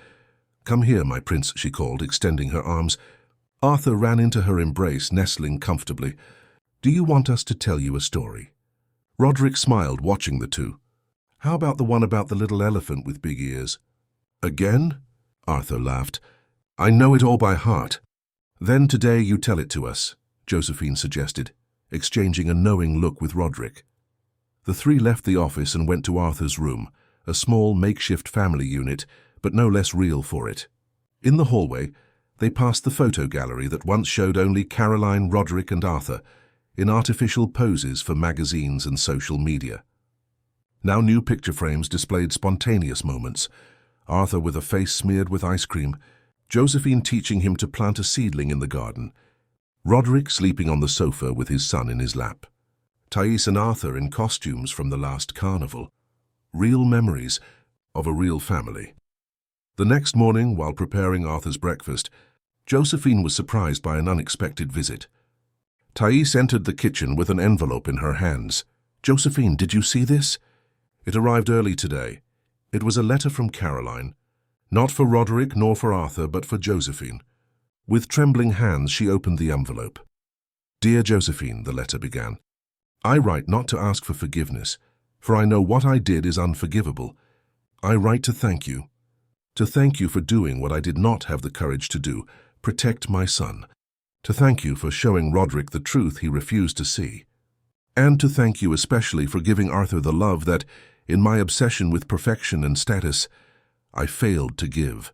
Come here, my prince, she called, extending her arms. Arthur ran into her embrace, nestling comfortably. Do you want us to tell you a story? Roderick smiled, watching the two. How about the one about the little elephant with big ears? Again? Arthur laughed. I know it all by heart. Then today you tell it to us, Josephine suggested, exchanging a knowing look with Roderick. The three left the office and went to Arthur's room, a small makeshift family unit, but no less real for it. In the hallway, they passed the photo gallery that once showed only Caroline, Roderick, and Arthur, in artificial poses for magazines and social media. Now new picture frames displayed spontaneous moments. Arthur with a face smeared with ice cream, Josephine teaching him to plant a seedling in the garden, Roderick sleeping on the sofa with his son in his lap, Thais and Arthur in costumes from the last carnival. Real memories of a real family. The next morning, while preparing Arthur's breakfast, Josephine was surprised by an unexpected visit. Thais entered the kitchen with an envelope in her hands. Josephine, did you see this? It arrived early today. It was a letter from Caroline. Not for Roderick nor for Arthur, but for Josephine. With trembling hands, she opened the envelope. Dear Josephine, the letter began. I write not to ask for forgiveness, for I know what I did is unforgivable. I write to thank you. To thank you for doing what I did not have the courage to do, protect my son. To thank you for showing Roderick the truth he refused to see. And to thank you especially for giving Arthur the love that, in my obsession with perfection and status, I failed to give.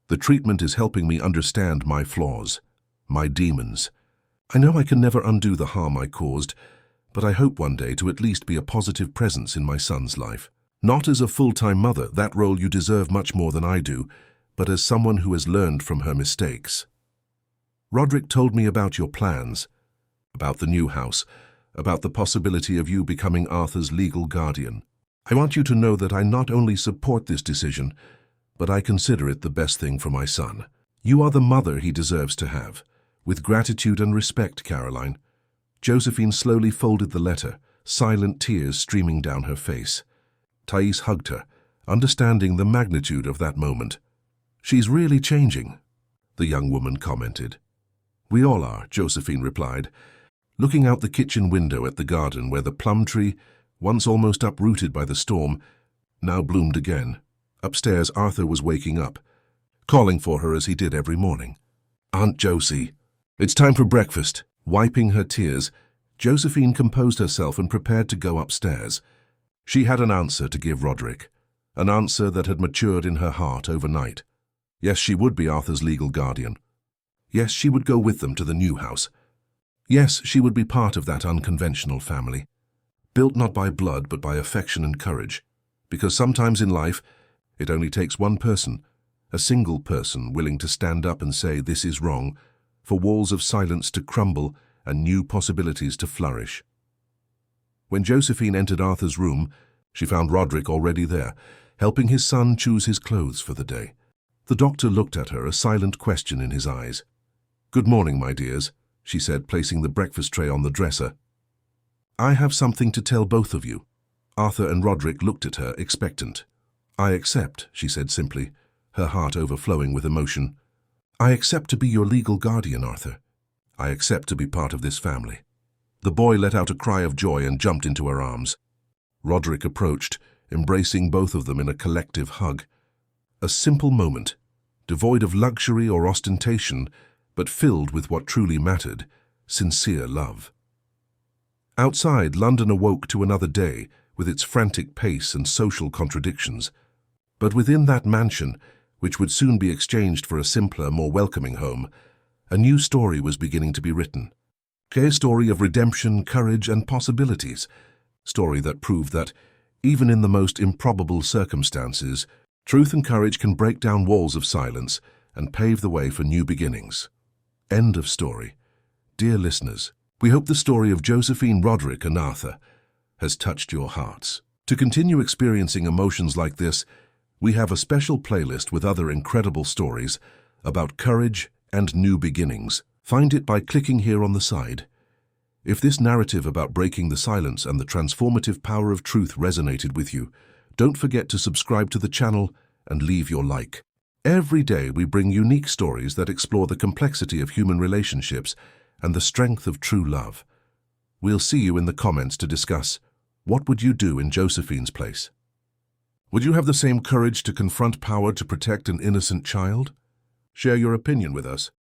The treatment is helping me understand my flaws, my demons. I know I can never undo the harm I caused, but I hope one day to at least be a positive presence in my son's life. Not as a full-time mother, that role you deserve much more than I do, but as someone who has learned from her mistakes. Roderick told me about your plans, about the new house, about the possibility of you becoming Arthur's legal guardian. I want you to know that I not only support this decision, but I consider it the best thing for my son. You are the mother he deserves to have. With gratitude and respect, Caroline. Josephine slowly folded the letter, silent tears streaming down her face. Thais hugged her, understanding the magnitude of that moment. She's really changing, the young woman commented. We all are, Josephine replied, looking out the kitchen window at the garden where the plum tree, once almost uprooted by the storm, now bloomed again. Upstairs, Arthur was waking up, calling for her as he did every morning. Aunt Josie, it's time for breakfast. Wiping her tears, Josephine composed herself and prepared to go upstairs. She had an answer to give Roderick, an answer that had matured in her heart overnight. Yes, she would be Arthur's legal guardian. Yes, she would go with them to the new house. Yes, she would be part of that unconventional family, built not by blood but by affection and courage, because sometimes in life it only takes one person, a single person willing to stand up and say this is wrong, for walls of silence to crumble and new possibilities to flourish. When Josephine entered Arthur's room, she found Roderick already there, helping his son choose his clothes for the day. The doctor looked at her, a silent question in his eyes. Good morning, my dears, she said, placing the breakfast tray on the dresser. I have something to tell both of you. Arthur and Roderick looked at her, expectant. I accept, she said simply, her heart overflowing with emotion. I accept to be your legal guardian, Arthur. I accept to be part of this family. The boy let out a cry of joy and jumped into her arms. Roderick approached, embracing both of them in a collective hug. A simple moment, devoid of luxury or ostentation, but filled with what truly mattered, sincere love. Outside, London awoke to another day, with its frantic pace and social contradictions. But within that mansion, which would soon be exchanged for a simpler, more welcoming home, a new story was beginning to be written. A story of redemption, courage, and possibilities. Story that proved that, even in the most improbable circumstances, truth and courage can break down walls of silence and pave the way for new beginnings. End of story. Dear listeners, we hope the story of Josephine, Roderick, and Arthur has touched your hearts. To continue experiencing emotions like this, we have a special playlist with other incredible stories about courage and new beginnings. Find it by clicking here on the side. If this narrative about breaking the silence and the transformative power of truth resonated with you, don't forget to subscribe to the channel and leave your like. Every day we bring unique stories that explore the complexity of human relationships and the strength of true love. We'll see you in the comments to discuss, what would you do in Josephine's place? Would you have the same courage to confront power to protect an innocent child? Share your opinion with us.